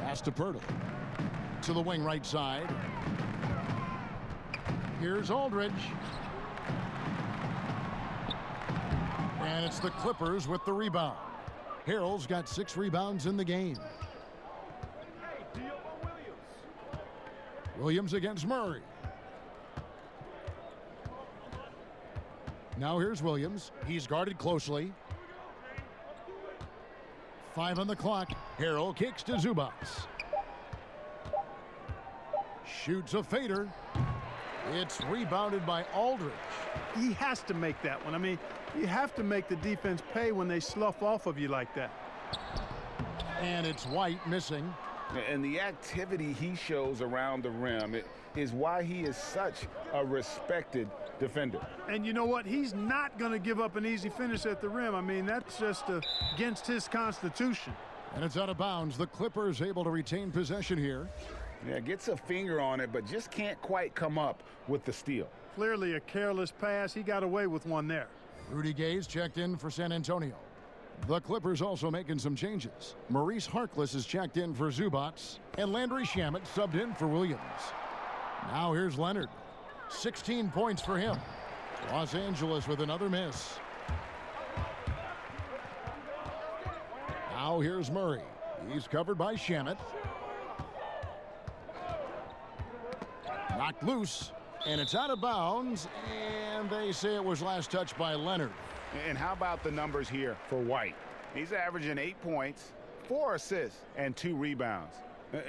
Pass to Pirtle. To the wing right side. Here's Aldridge. And it's the Clippers with the rebound. Harrell's got 6 rebounds in the game. Williams against Murray. Now here's Williams. He's guarded closely. 5 on the clock. Harrell kicks to Zubats. Shoots a fader. It's rebounded by Aldridge. He has to make that one. I mean, you have to make the defense pay when they slough off of you like that. And it's White missing. And the activity he shows around the rim is why he is such a respected defender. And you know what? He's not going to give up an easy finish at the rim. I mean, that's just against his constitution. And it's out of bounds. The Clippers able to retain possession here. Yeah, gets a finger on it, but just can't quite come up with the steal. Clearly a careless pass. He got away with one there. Rudy Gay's checked in for San Antonio. The Clippers also making some changes. Maurice Harkless is checked in for Zubats, and Landry Shamet subbed in for Williams. Now here's Leonard. 16 points for him. Los Angeles with another miss. Now here's Murray. He's covered by Shamet. Knocked loose, and it's out of bounds, and they say it was last touched by Leonard. And how about the numbers here for White? He's averaging 8 points, 4 assists, and 2 rebounds.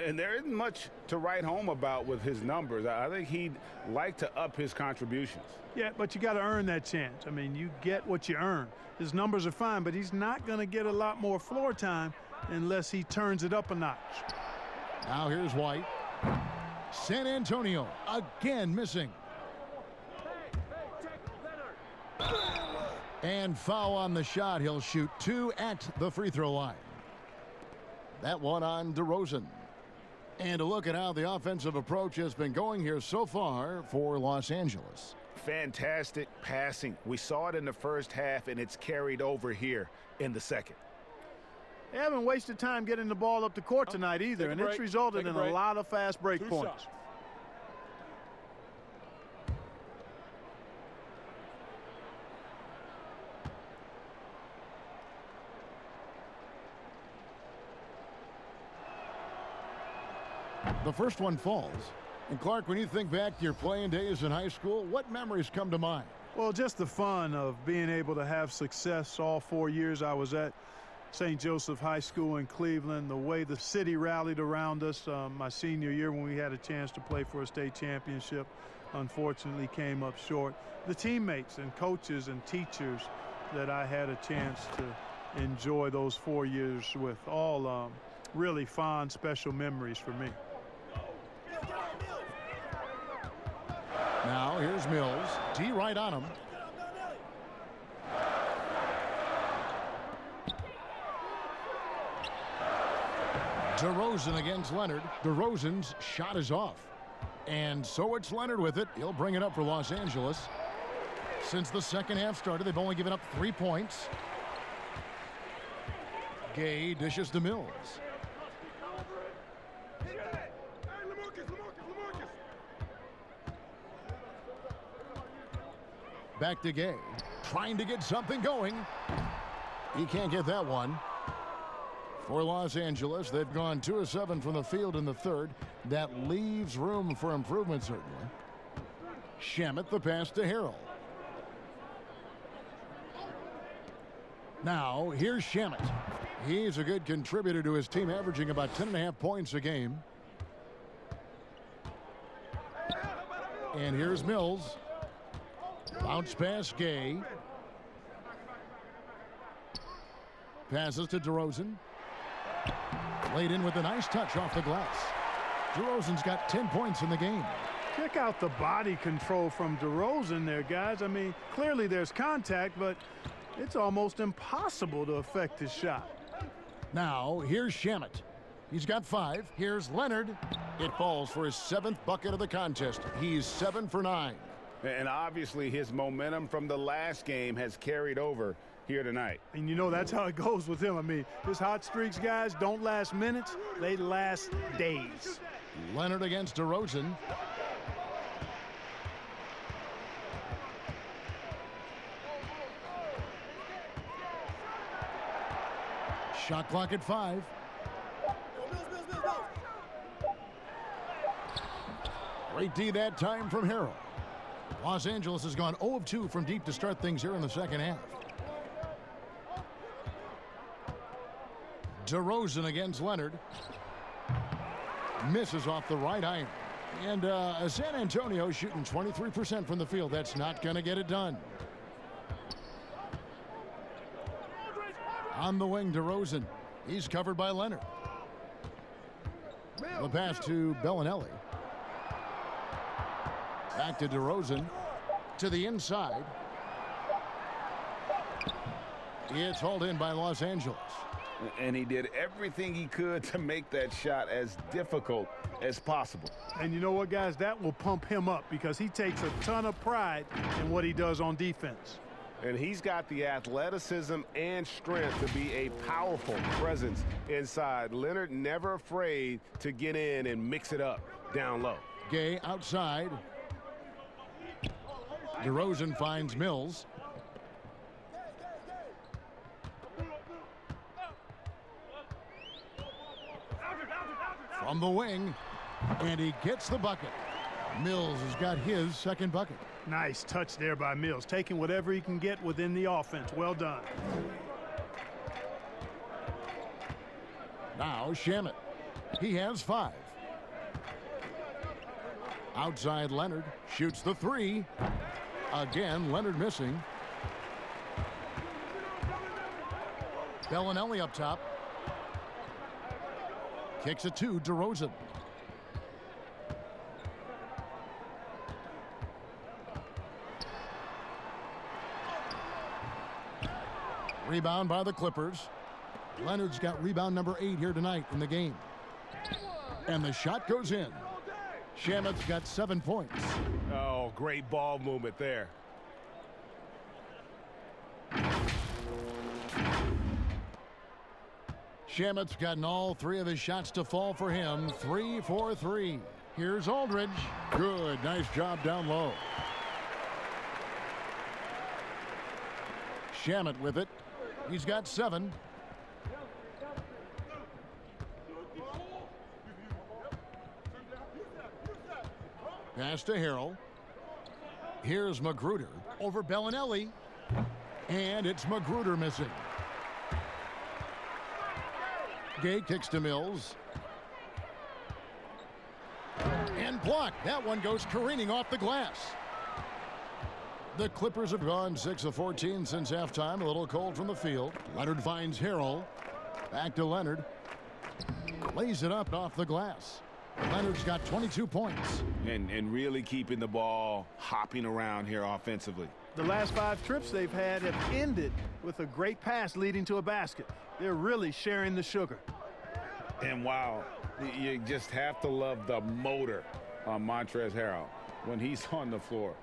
And there isn't much to write home about with his numbers. I think he'd like to up his contributions. Yeah, but you got to earn that chance. I mean, you get what you earn. His numbers are fine, but he's not going to get a lot more floor time unless he turns it up a notch. Now here's White. San Antonio again missing. And foul on the shot. He'll shoot 2 at the free throw line. That one on DeRozan. And a look at how the offensive approach has been going here so far for Los Angeles. Fantastic passing. We saw it in the first half, and it's carried over here in the second. They haven't wasted time getting the ball up the court tonight either, and it's resulted in a lot of fast break points. The first one falls. And Clark, when you think back to your playing days in high school, what memories come to mind? Well, just the fun of being able to have success all 4 years I was at St. Joseph High School in Cleveland, the way the city rallied around us. My senior year when we had a chance to play for a state championship, unfortunately came up short. The teammates and coaches and teachers that I had a chance to enjoy those 4 years with, all really fond, special memories for me. Now here's Mills. D right on him. DeRozan against Leonard. DeRozan's shot is off. And so it's Leonard with it. He'll bring it up for Los Angeles. Since the second half started, they've only given up 3 points. Gay dishes to Mills. Back to Gay, trying to get something going. He can't get that one. For Los Angeles, they've gone 2 of 7 from the field in the third. That leaves room for improvement, certainly. Shamet, the pass to Harrell. Now, here's Shamet. He's a good contributor to his team, averaging about 10.5 points a game. And here's Mills. Bounce pass, Gay. Passes to DeRozan. Laid in with a nice touch off the glass. DeRozan's got 10 points in the game. Check out the body control from DeRozan there, guys. I mean, clearly there's contact, but it's almost impossible to affect his shot. Now, here's Shamet. He's got 5. Here's Leonard. It falls for his 7th bucket of the contest. He's 7 for 9. And obviously his momentum from the last game has carried over here tonight. And you know that's how it goes with him. I mean, his hot streaks, guys, don't last minutes. They last days. Leonard against DeRozan. Shot clock at 5. Great D that time from Harrell. Los Angeles has gone 0 of 2 from deep to start things here in the second half. DeRozan against Leonard. Misses off the right iron. And San Antonio shooting 23% from the field. That's not going to get it done. On the wing, DeRozan. He's covered by Leonard. The pass to Bellinelli. Back to DeRozan. To the inside. It's hauled in by Los Angeles. And he did everything he could to make that shot as difficult as possible. And you know what, guys? That will pump him up because he takes a ton of pride in what he does on defense. And he's got the athleticism and strength to be a powerful presence inside. Leonard never afraid to get in and mix it up down low. Gay outside. DeRozan finds Mills. From the wing, and he gets the bucket. Mills has got his second bucket. Nice touch there by Mills, taking whatever he can get within the offense. Well done. Now Shamet. He has 5. Outside Leonard. Shoots the 3. Again, Leonard missing. Bellinelli up top. Kicks it to DeRozan. Rebound by the Clippers. Leonard's got rebound number 8 here tonight in the game. And the shot goes in. Shamet's got 7 points. Oh, great ball movement there. Shamet's gotten all 3 of his shots to fall for him. 3 for 3. Here's Aldridge. Good. Nice job down low. Shamet with it. He's got 7. Pass to Harrell. Here's Magruder over Bellinelli. And it's Magruder missing. Gay kicks to Mills. And blocked. That one goes careening off the glass. The Clippers have gone 6 of 14 since halftime. A little cold from the field. Leonard finds Harrell. Back to Leonard. Lays it up off the glass. Leonard's got 22 points. And really keeping the ball hopping around here offensively. The last 5 trips they've had have ended with a great pass leading to a basket. They're really sharing the sugar. And wow, you just have to love the motor on Montrezl Harrell when he's on the floor.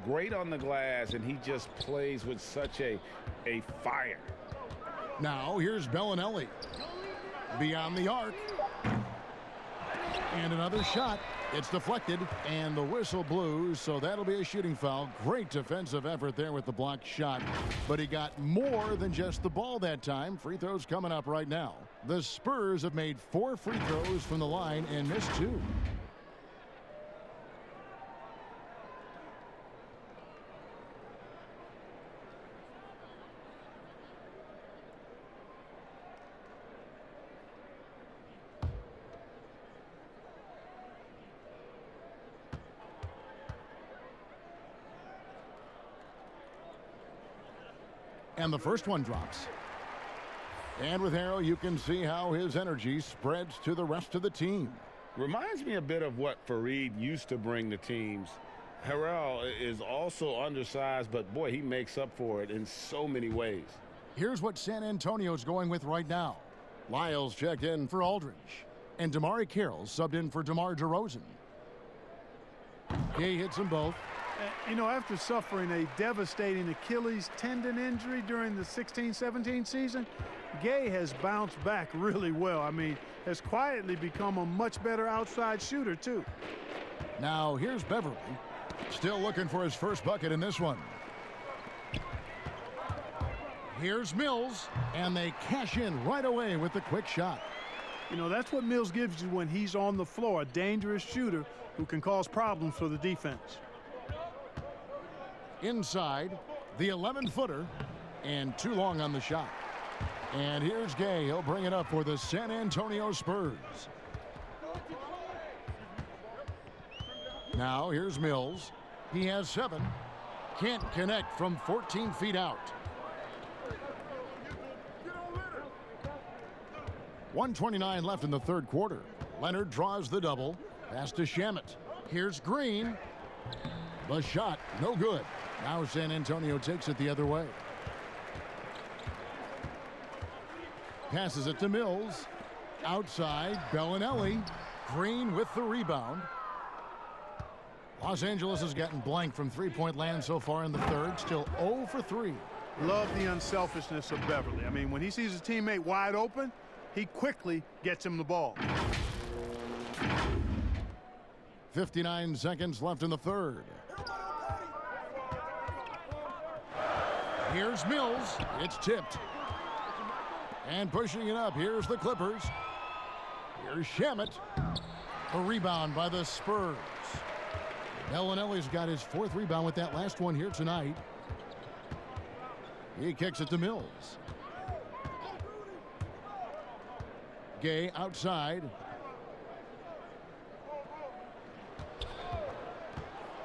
Great on the glass, and he just plays with such a fire. Now here's Bellinelli. Beyond the arc. And another shot. It's deflected, and the whistle blew, so that'll be a shooting foul. Great defensive effort there with the blocked shot, but he got more than just the ball that time. Free throws coming up right now. The Spurs have made 4 free throws from the line and missed 2. And the first one drops. And with Harrell, you can see how his energy spreads to the rest of the team. Reminds me a bit of what Fareed used to bring to teams. Harrell is also undersized, but boy, he makes up for it in so many ways. Here's what San Antonio's going with right now. Lyles checked in for Aldridge. And DeMarre Carroll subbed in for DeMar DeRozan. He hits them both. You know, after suffering a devastating Achilles tendon injury during the 16-17 season, Gay has bounced back really well. I mean, has quietly become a much better outside shooter, too. Now, here's Beverly. Still looking for his first bucket in this one. Here's Mills, and they cash in right away with the quick shot. You know, that's what Mills gives you when he's on the floor, a dangerous shooter who can cause problems for the defense. Inside, the 11-footer, and too long on the shot. And here's Gay. He'll bring it up for the San Antonio Spurs. Now here's Mills. He has 7. Can't connect from 14 feet out. 1:29 left in the third quarter. Leonard draws the double. Pass to Shamet. Here's Green. The shot, no good. Now San Antonio takes it the other way. Passes it to Mills. Outside, Bellinelli. Green with the rebound. Los Angeles has gotten blank from three-point land so far in the third. Still 0 for 3. Love the unselfishness of Beverly. I mean, when he sees his teammate wide open, he quickly gets him the ball. 59 seconds left in the third. Here's Mills. It's tipped. And pushing it up, here's the Clippers. Here's Shamet. A rebound by the Spurs. Bellinelli's got his 4th rebound with that last one here tonight. He kicks it to Mills. Gay outside.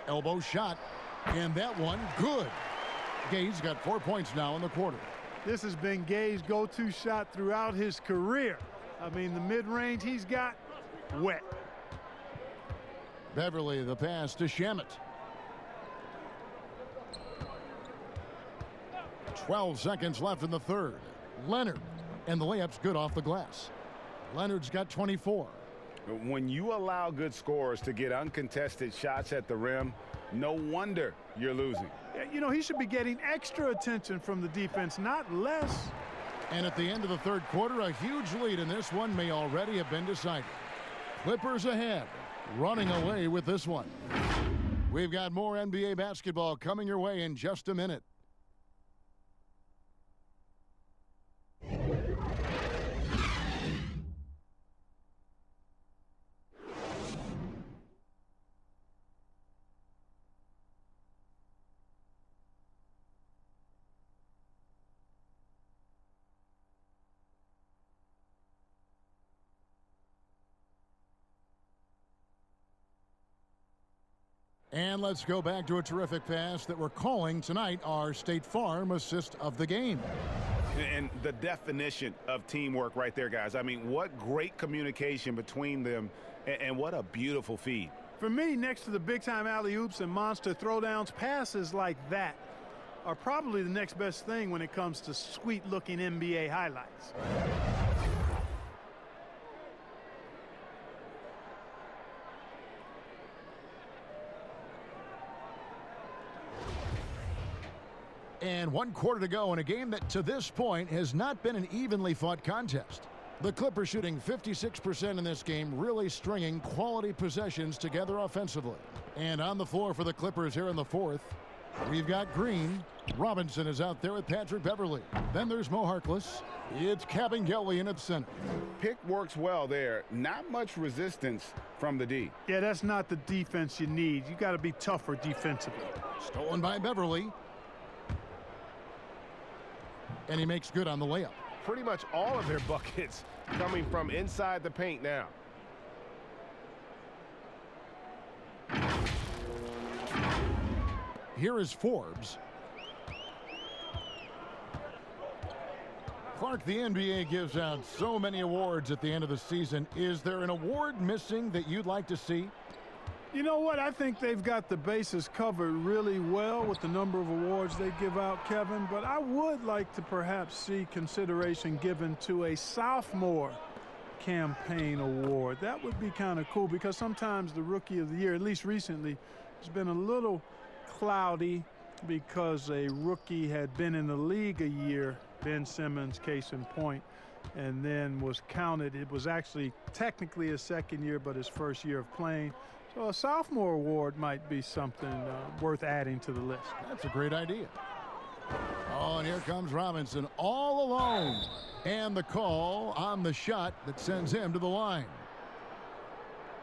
Elbow shot. And that one, good. Gay's got 4 points now in the quarter. This has been Gay's go-to shot throughout his career. I mean, the mid-range he's got, wet. Beverly, the pass to Shamet. 12 seconds left in the third. Leonard, and the layup's good off the glass. Leonard's got 24. When you allow good scorers to get uncontested shots at the rim, no wonder you're losing. You know, he should be getting extra attention from the defense, not less. And at the end of the third quarter, a huge lead in this one may already have been decided. Clippers ahead, running away with this one. We've got more NBA basketball coming your way in just a minute. And let's go back to a terrific pass that we're calling tonight our State Farm assist of the game. And the definition of teamwork right there, guys. I mean, what great communication between them, and what a beautiful feed. For me, next to the big-time alley-oops and monster throwdowns, passes like that are probably the next best thing when it comes to sweet-looking NBA highlights. And 1 quarter to go in a game that to this point has not been an evenly fought contest. The Clippers shooting 56% in this game, really stringing quality possessions together offensively. And on the floor for the Clippers here in the fourth, we've got Green. Robinson is out there with Patrick Beverly. Then there's Mo Harkless. It's Kabengele in at center. Pick works well there. Not much resistance from the D. Yeah, that's not the defense you need. You got to be tougher defensively. Stolen by Beverly. And he makes good on the layup. Pretty much all of their buckets coming from inside the paint now. Here is Forbes. Clark, the NBA gives out so many awards at the end of the season. Is there an award missing that you'd like to see? You know what? I think they've got the bases covered really well with the number of awards they give out, Kevin. But I would like to perhaps see consideration given to a sophomore campaign award. That would be kind of cool because sometimes the rookie of the year, at least recently, has been a little cloudy because a rookie had been in the league a year, Ben Simmons, case in point, and then was counted. It was actually technically his second year, but his first year of playing. So a sophomore award might be something worth adding to the list. That's a great idea. Oh, and here comes Robinson all alone. And the call on the shot that sends him to the line.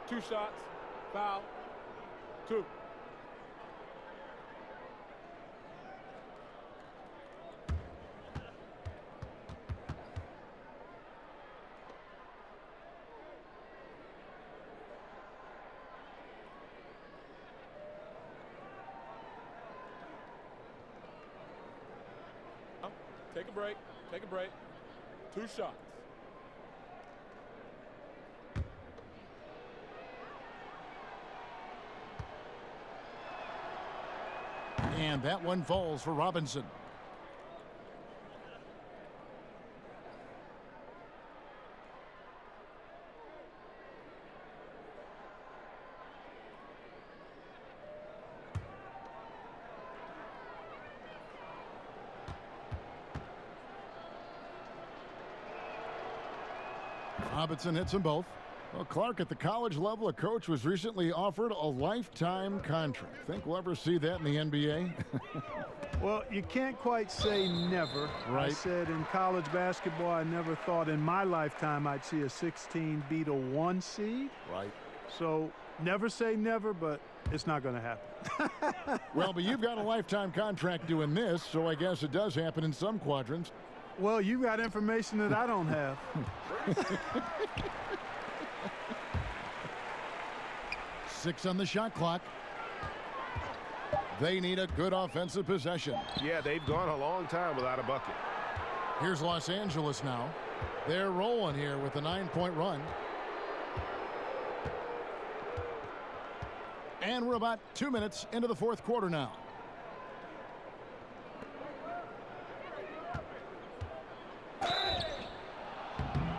2 shots, foul, 2. Take a break. Take a break. 2 shots. And that one falls for Robinson. Robinson hits them both. Well, Clark, at the college level, a coach was recently offered a lifetime contract. Think we'll ever see that in the NBA? Well, you can't quite say never. Right. I said in college basketball, I never thought in my lifetime I'd see a 16 beat a 1 seed. Right. So never say never, but it's not going to happen. Well, but you've got a lifetime contract doing this, so I guess it does happen in some quadrants. Well, you got information that I don't have. Six on the shot clock. They need a good offensive possession. Yeah, they've gone a long time without a bucket. Here's Los Angeles now. They're rolling here with a 9-point run. And we're about 2 minutes into the fourth quarter now.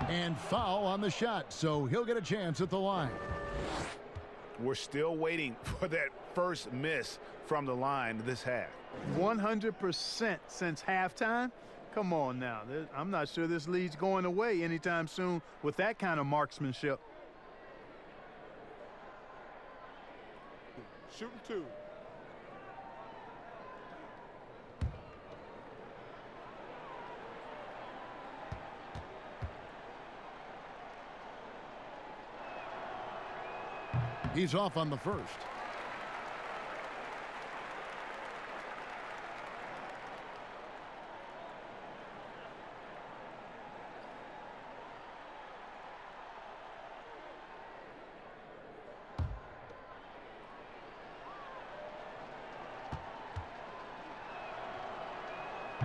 And foul on the shot, so he'll get a chance at the line. We're still waiting for that first miss from the line this half. 100% since halftime? Come on now. I'm not sure this lead's going away anytime soon with that kind of marksmanship. Shooting two. He's off on the first.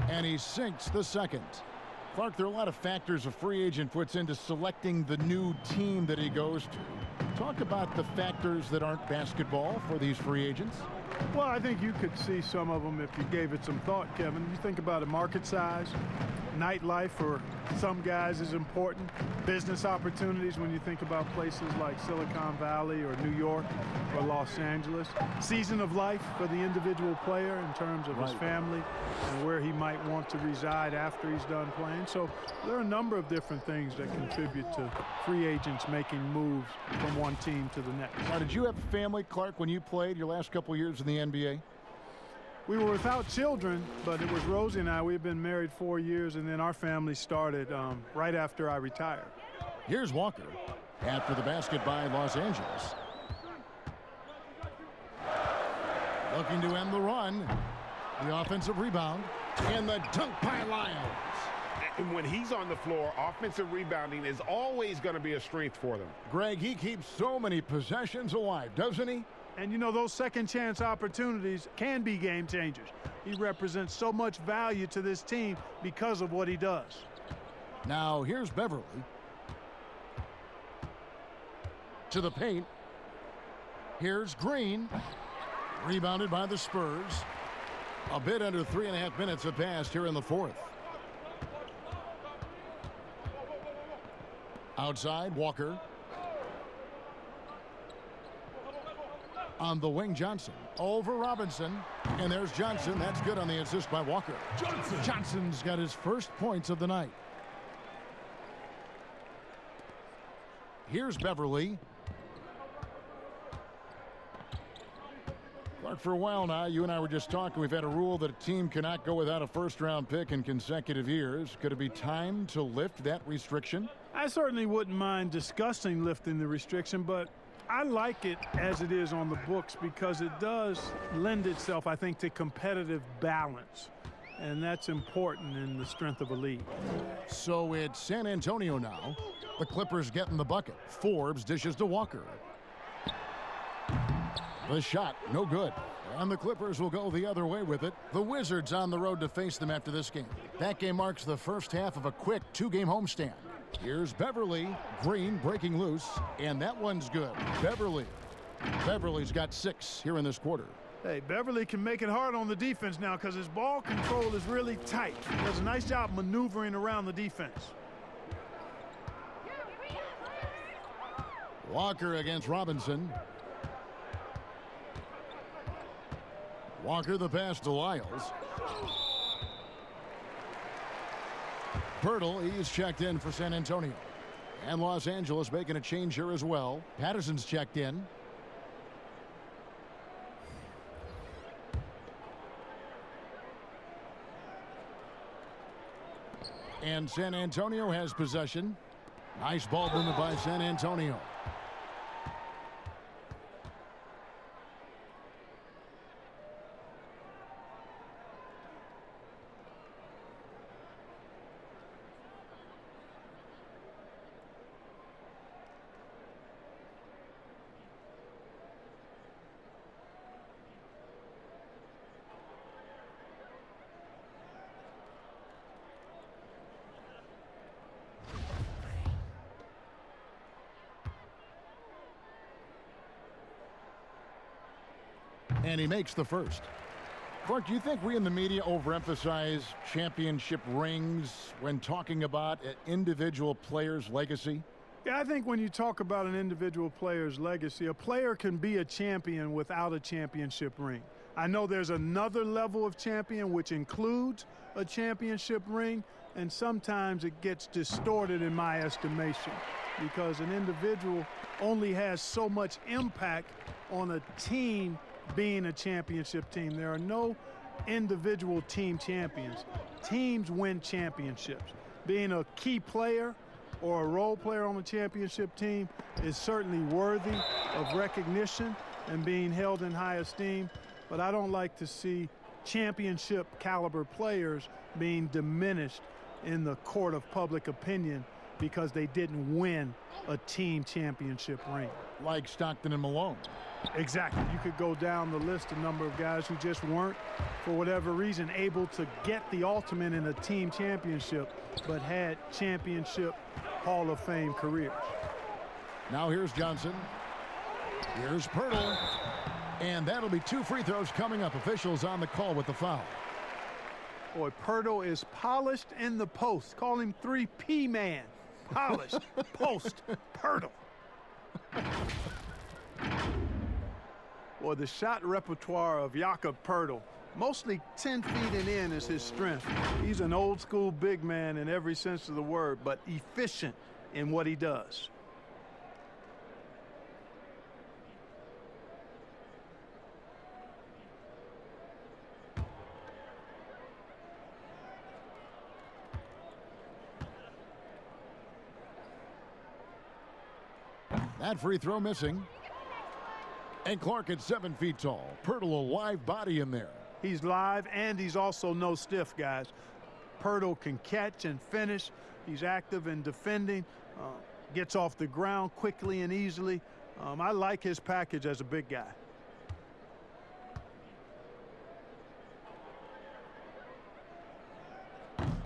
And he sinks the second. Clark, there are a lot of factors a free agent puts into selecting the new team that he goes to. Talk about the factors that aren't basketball for these free agents. Well, I think you could see some of them if you gave it some thought, Kevin. You think about a market size, nightlife for some guys is important, business opportunities when you think about places like Silicon Valley or New York or Los Angeles, season of life for the individual player in terms of his family and where he might want to reside after he's done playing. So there are a number of different things that contribute to free agents making moves from one team to the next. Now, did you have a family, Clark, when you played your last couple years in the NBA? We were without children, but it was Rosie and I. We've been married 4 years, and then our family started right after I retired. Here's Walker after the basket by Los Angeles. Looking to end the run. The offensive rebound and the dunk by Lyles. And when he's on the floor, offensive rebounding is always going to be a strength for them. Greg, he keeps so many possessions alive, doesn't he? And, you know, those second chance opportunities can be game changers. He represents so much value to this team because of what he does. Now, here's Beverly. To the paint. Here's Green. Rebounded by the Spurs. A bit under 3.5 minutes have passed here in the fourth. Outside, Walker. On the wing, Johnson. Over Robinson. And there's Johnson. That's good on the assist by Walker. Johnson's got his first points of the night. Here's Beverly. Clark, for a while now, you and I were just talking. We've had a rule that a team cannot go without a first-round pick in consecutive years. Could it be time to lift that restriction? I certainly wouldn't mind discussing lifting the restriction, but I like it as it is on the books because it does lend itself, I think, to competitive balance. And that's important in the strength of a league. So it's San Antonio now. The Clippers getting the bucket. Forbes dishes to Walker. The shot, no good. And the Clippers will go the other way with it. The Wizards on the road to face them after this game. That game marks the first half of a quick two-game homestand. Here's Beverly. Green breaking loose. And that one's good. Beverly's got 6 here in this quarter. Hey, Beverly can make it hard on the defense now because his ball control is really tight. He does a nice job maneuvering around the defense. Walker against Robinson. Walker the pass to Lyles. Pirtle, he's checked in for San Antonio. And Los Angeles making a change here as well. Patterson's checked in. And San Antonio has possession. Nice ball movement by San Antonio. And he makes the first. Clark, do you think we in the media overemphasize championship rings when talking about an individual player's legacy? Yeah, I think when you talk about an individual player's legacy, a player can be a champion without a championship ring. I know there's another level of champion which includes a championship ring, and sometimes it gets distorted in my estimation because an individual only has so much impact on a team being a championship team. There are no individual team champions. Teams win championships. Being a key player or a role player on a championship team is certainly worthy of recognition and being held in high esteem, but I don't like to see championship caliber players being diminished in the court of public opinion because they didn't win a team championship ring. Like Stockton and Malone. Exactly. You could go down the list, a number of guys who just weren't, for whatever reason, able to get the ultimate in a team championship, but had championship Hall of Fame careers. Now here's Johnson. Here's Pirtle. And that'll be 2 free throws coming up. Officials on the call with the foul. Boy, Pirtle is polished in the post. Call him 3P man. Polished, post, Pirtle. Boy, the shot repertoire of Jakob Pirtle, mostly 10 feet and in is his strength. He's an old school big man in every sense of the word, but efficient in what he does. That free throw missing. And Clark at 7 feet tall. Pirtle a live body in there. He's live and he's also no stiff, guys. Pirtle can catch and finish. He's active in defending. Gets off the ground quickly and easily. I like his package as a big guy.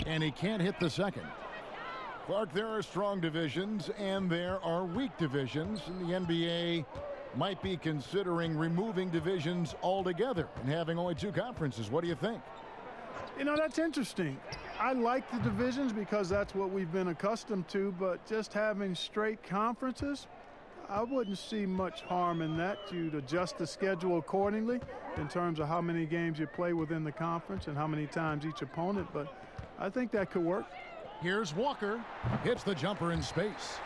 And he can't hit the second. Clark, there are strong divisions and there are weak divisions, and the NBA might be considering removing divisions altogether and having only 2 conferences. What do you think? You know, that's interesting. I like the divisions because that's what we've been accustomed to, but just having straight conferences, I wouldn't see much harm in that. You'd adjust the schedule accordingly in terms of how many games you play within the conference and how many times each opponent, but I think that could work. Here's Walker. Hits the jumper in space.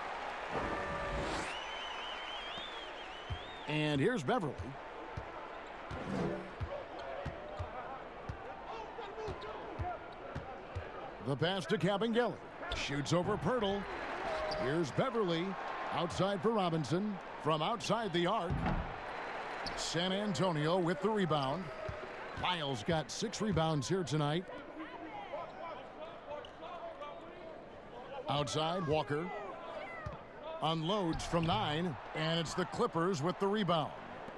And here's Beverly. The pass to Kabengele. Shoots over Pirtle. Here's Beverly. Outside for Robinson. From outside the arc. San Antonio with the rebound. Lyles got 6 rebounds here tonight. Outside, Walker. Unloads from 9, and it's the Clippers with the rebound.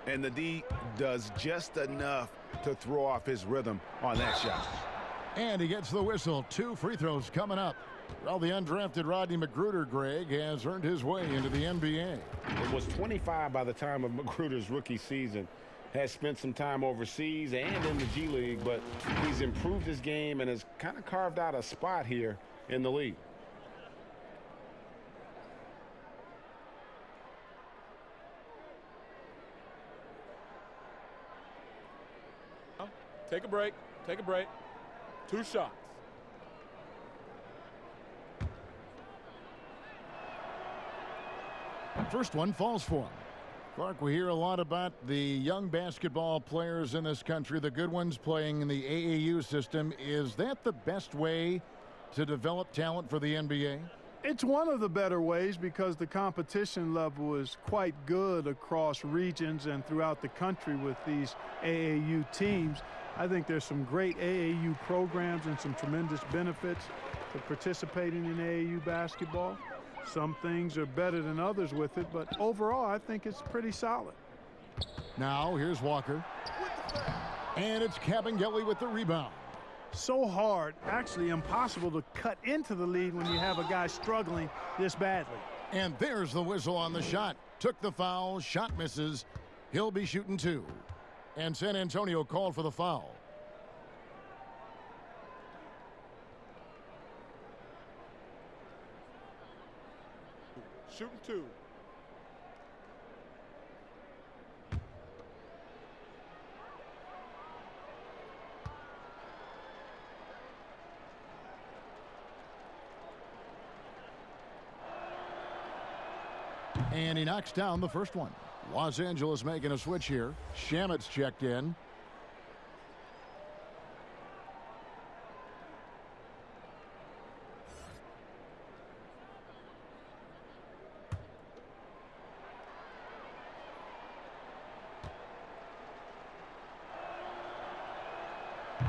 And the D does just enough to throw off his rhythm on that shot. And he gets the whistle. 2 free throws coming up. Well, the undrafted Rodney McGruder, Greg, has earned his way into the NBA. It was 25 by the time of McGruder's rookie season. Has spent some time overseas and in the G League, but he's improved his game and has kind of carved out a spot here in the league. Take a break. Take a break. 2 shots. First one falls for him. Clark, we hear a lot about the young basketball players in this country, the good ones playing in the AAU system. Is that the best way to develop talent for the NBA? It's one of the better ways because the competition level is quite good across regions and throughout the country with these AAU teams. I think there's some great AAU programs and some tremendous benefits to participating in AAU basketball. Some things are better than others with it, but overall, I think it's pretty solid. Now, here's Walker. And it's Kabengele with the rebound. So hard, actually impossible to cut into the lead when you have a guy struggling this badly. And there's the whistle on the shot. Took the foul, shot misses. He'll be shooting 2. And San Antonio called for the foul. Shooting 2. And he knocks down the first one. Los Angeles making a switch here. Shamet's checked in.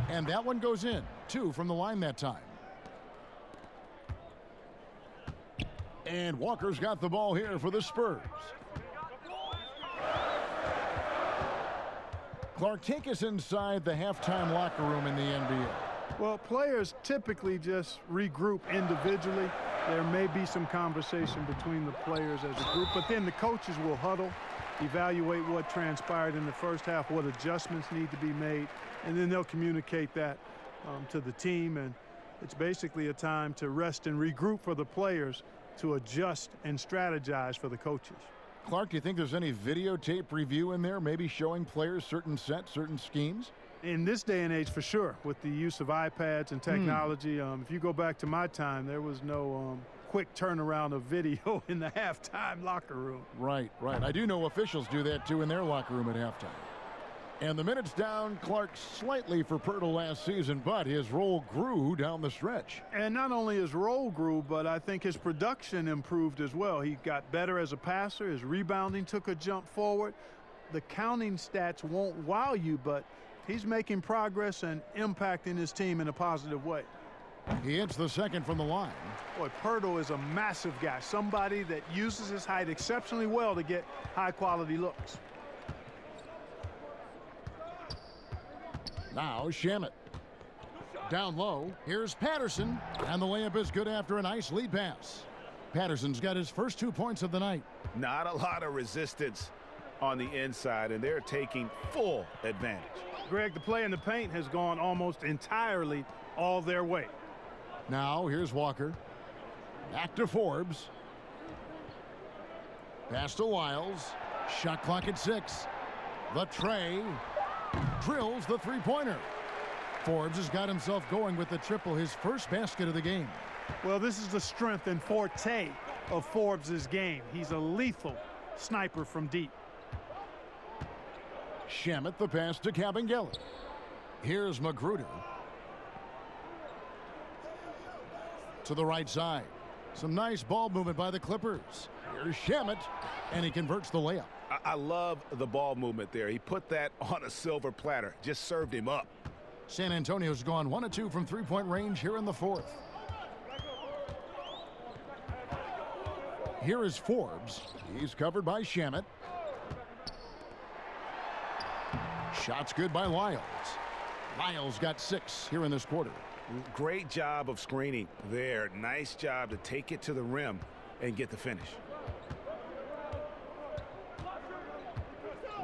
And that one goes in. 2 from the line that time. And Walker's got the ball here for the Spurs. Clark, take us inside the halftime locker room in the NBA. Well, players typically just regroup individually. There may be some conversation between the players as a group, but then the coaches will huddle, evaluate what transpired in the first half, what adjustments need to be made, and then they'll communicate that to the team. And it's basically a time to rest and regroup for the players, to adjust and strategize for the coaches. Clark, do you think there's any videotape review in there, maybe showing players certain sets, certain schemes? In this day and age, for sure, with the use of iPads and technology. If you go back to my time, there was no quick turnaround of video in the halftime locker room. Right, right. I do know officials do that, too, in their locker room at halftime. And the minutes down, Clark, slightly for Pirtle last season, but his role grew down the stretch. And not only his role grew, but I think his production improved as well. He got better as a passer. His rebounding took a jump forward. The counting stats won't wow you, but he's making progress and impacting his team in a positive way. He hits the second from the line. Boy, Pirtle is a massive guy, somebody that uses his height exceptionally well to get high-quality looks. Now Shamet. Down low. Here's Patterson. And the layup is good after a nice lead pass. Patterson's got his first 2 points of the night. Not a lot of resistance on the inside, and they're taking full advantage. Greg, the play in the paint has gone almost entirely all their way. Now here's Walker. Back to Forbes. Pass to Wiles. Shot clock at 6. The tray. Drills the three-pointer. Forbes has got himself going with the triple, his first basket of the game. Well, this is the strength and forte of Forbes' game. He's a lethal sniper from deep. Shamet the pass to Kabengele. Here's Magruder. To the right side. Some nice ball movement by the Clippers. Here's Shamet, and he converts the layup. I love the ball movement there. He put that on a silver platter, just served him up. San Antonio's gone 1 of 2 from three-point range here in the fourth. Here is Forbes. He's covered by Shamet. Shots good by Wiles. Wiles got 6 here in this quarter. Great job of screening there. Nice job to take it to the rim and get the finish.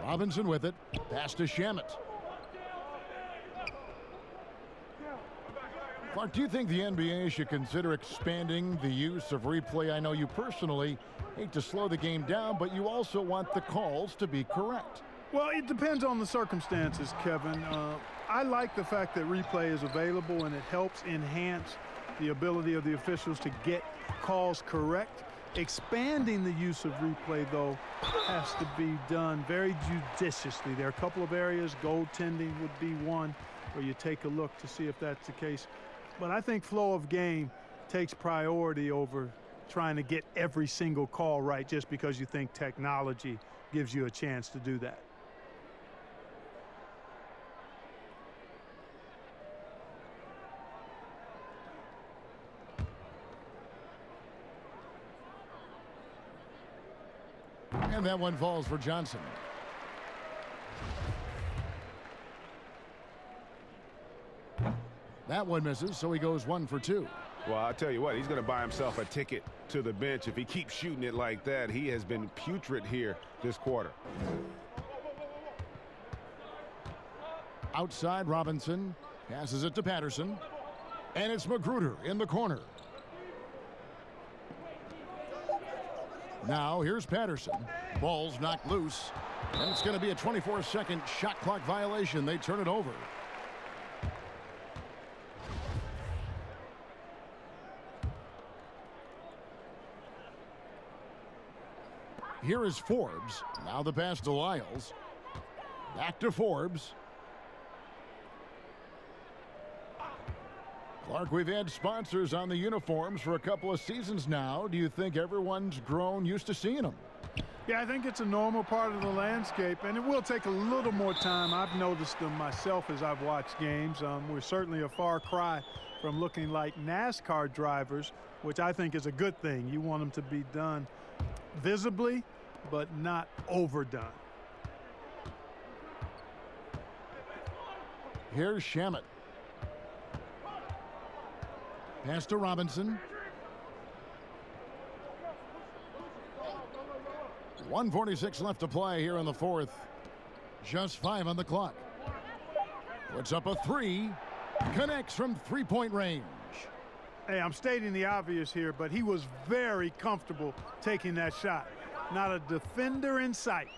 Robinson with it. Pass to Shamet. Clark, do you think the NBA should consider expanding the use of replay? I know you personally hate to slow the game down, but you also want the calls to be correct. Well, it depends on the circumstances, Kevin. I like the fact that replay is available, and it helps enhance the ability of the officials to get calls correct. Expanding the use of replay, though, has to be done very judiciously. There are a couple of areas, goaltending would be one, where you take a look to see if that's the case. But I think flow of game takes priority over trying to get every single call right just because you think technology gives you a chance to do that. And that one falls for Johnson. That one misses, so he goes 1 for 2. Well, I'll tell you what, he's going to buy himself a ticket to the bench if he keeps shooting it like that. He has been putrid here this quarter. Outside, Robinson passes it to Patterson. And it's Magruder in the corner. Now here's Patterson. Ball's knocked loose. And it's going to be a 24-second shot clock violation. They turn it over. Here is Forbes. Now the pass to Lyles. Back to Forbes. Clark, we've had sponsors on the uniforms for a couple of seasons now. Do you think everyone's grown used to seeing them? Yeah, I think it's a normal part of the landscape, and it will take a little more time. I've noticed them myself as I've watched games. We're certainly a far cry from looking like NASCAR drivers, which I think is a good thing. You want them to be done visibly, but not overdone. Here's Shamet. Pass to Robinson. 1:46 left to play here in the fourth. Just 5 on the clock. Puts up a 3. Connects from three-point range. Hey, I'm stating the obvious here, but he was very comfortable taking that shot. Not a defender in sight.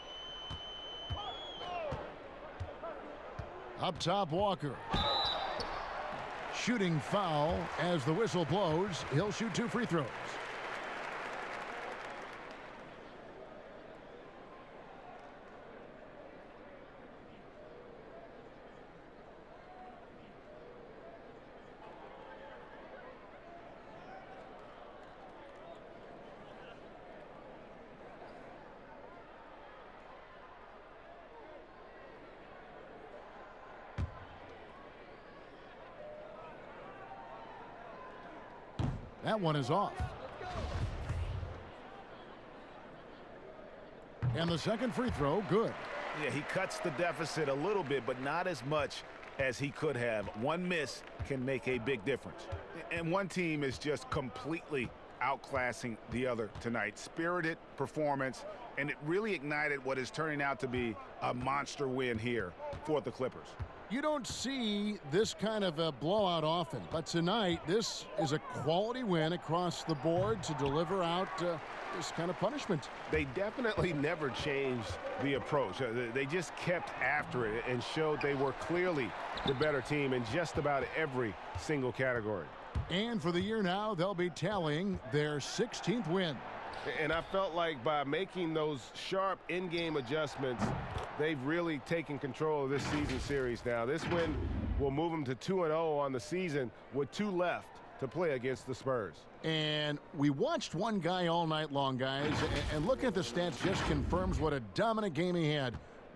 Up top, Walker. Shooting foul as the whistle blows. He'll shoot 2 free throws. That one is off. And the second free throw, good. Yeah, he cuts the deficit a little bit, but not as much as he could have. One miss can make a big difference. And one team is just completely outclassing the other tonight. Spirited performance, and it really ignited what is turning out to be a monster win here for the Clippers. You don't see this kind of a blowout often, but tonight this is a quality win across the board to deliver out this kind of punishment. They definitely never changed the approach. They just kept after it and showed they were clearly the better team in just about every single category. And for the year now, they'll be tallying their 16th win. And I felt like by making those sharp in-game adjustments, they've really taken control of this season series now. This win will move them to 2-0 on the season with 2 left to play against the Spurs. And we watched one guy all night long, guys, and looking at the stats just confirms what a dominant game he had.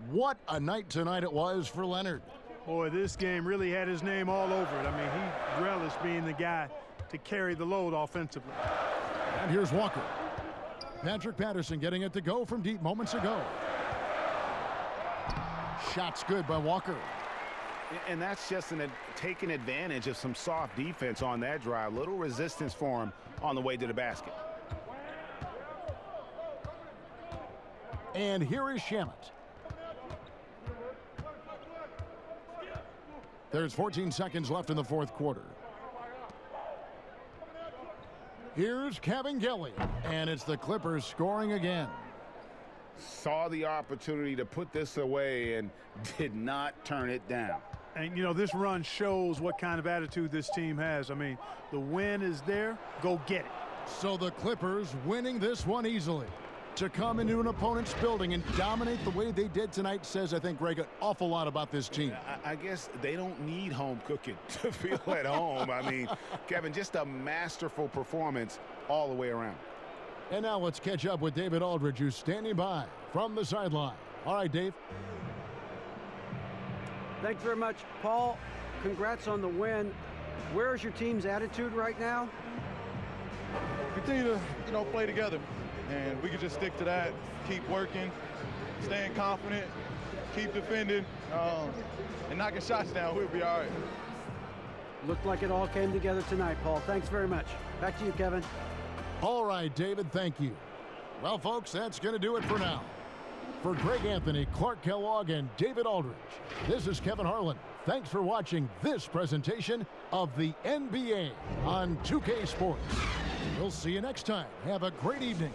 What a night tonight it was for Leonard. Boy, this game really had his name all over it. I mean, he relished being the guy to carry the load offensively. And here's Walker. Patrick Patterson getting it to go from deep moments ago. Shot's good by Walker. And that's just taking advantage of some soft defense on that drive. Little resistance for him on the way to the basket. And here is Shamet. There's 14 seconds left in the fourth quarter. Here's Kevin Gelly, and it's the Clippers scoring again. Saw the opportunity to put this away and did not turn it down. And, you know, this run shows what kind of attitude this team has. I mean, the win is there. Go get it. So the Clippers winning this one easily. To come into an opponent's building and dominate the way they did tonight says, I think, Greg, an awful lot about this team. I guess they don't need home cooking to feel at home. I mean, Kevin, just a masterful performance all the way around. And now let's catch up with David Aldridge, who's standing by from the sideline. All right, Dave. Thanks very much, Paul. Congrats on the win. Where's your team's attitude right now? Continue to, play together. And we can just stick to that, keep working, staying confident, keep defending, and knocking shots down. We'll be all right. Looked like it all came together tonight, Paul. Thanks very much. Back to you, Kevin. All right, David, thank you. Well, folks, that's going to do it for now. For Greg Anthony, Clark Kellogg, and David Aldridge, this is Kevin Harlan Thanks for watching this presentation of the NBA on 2K Sports. We'll see you next time. Have a great evening.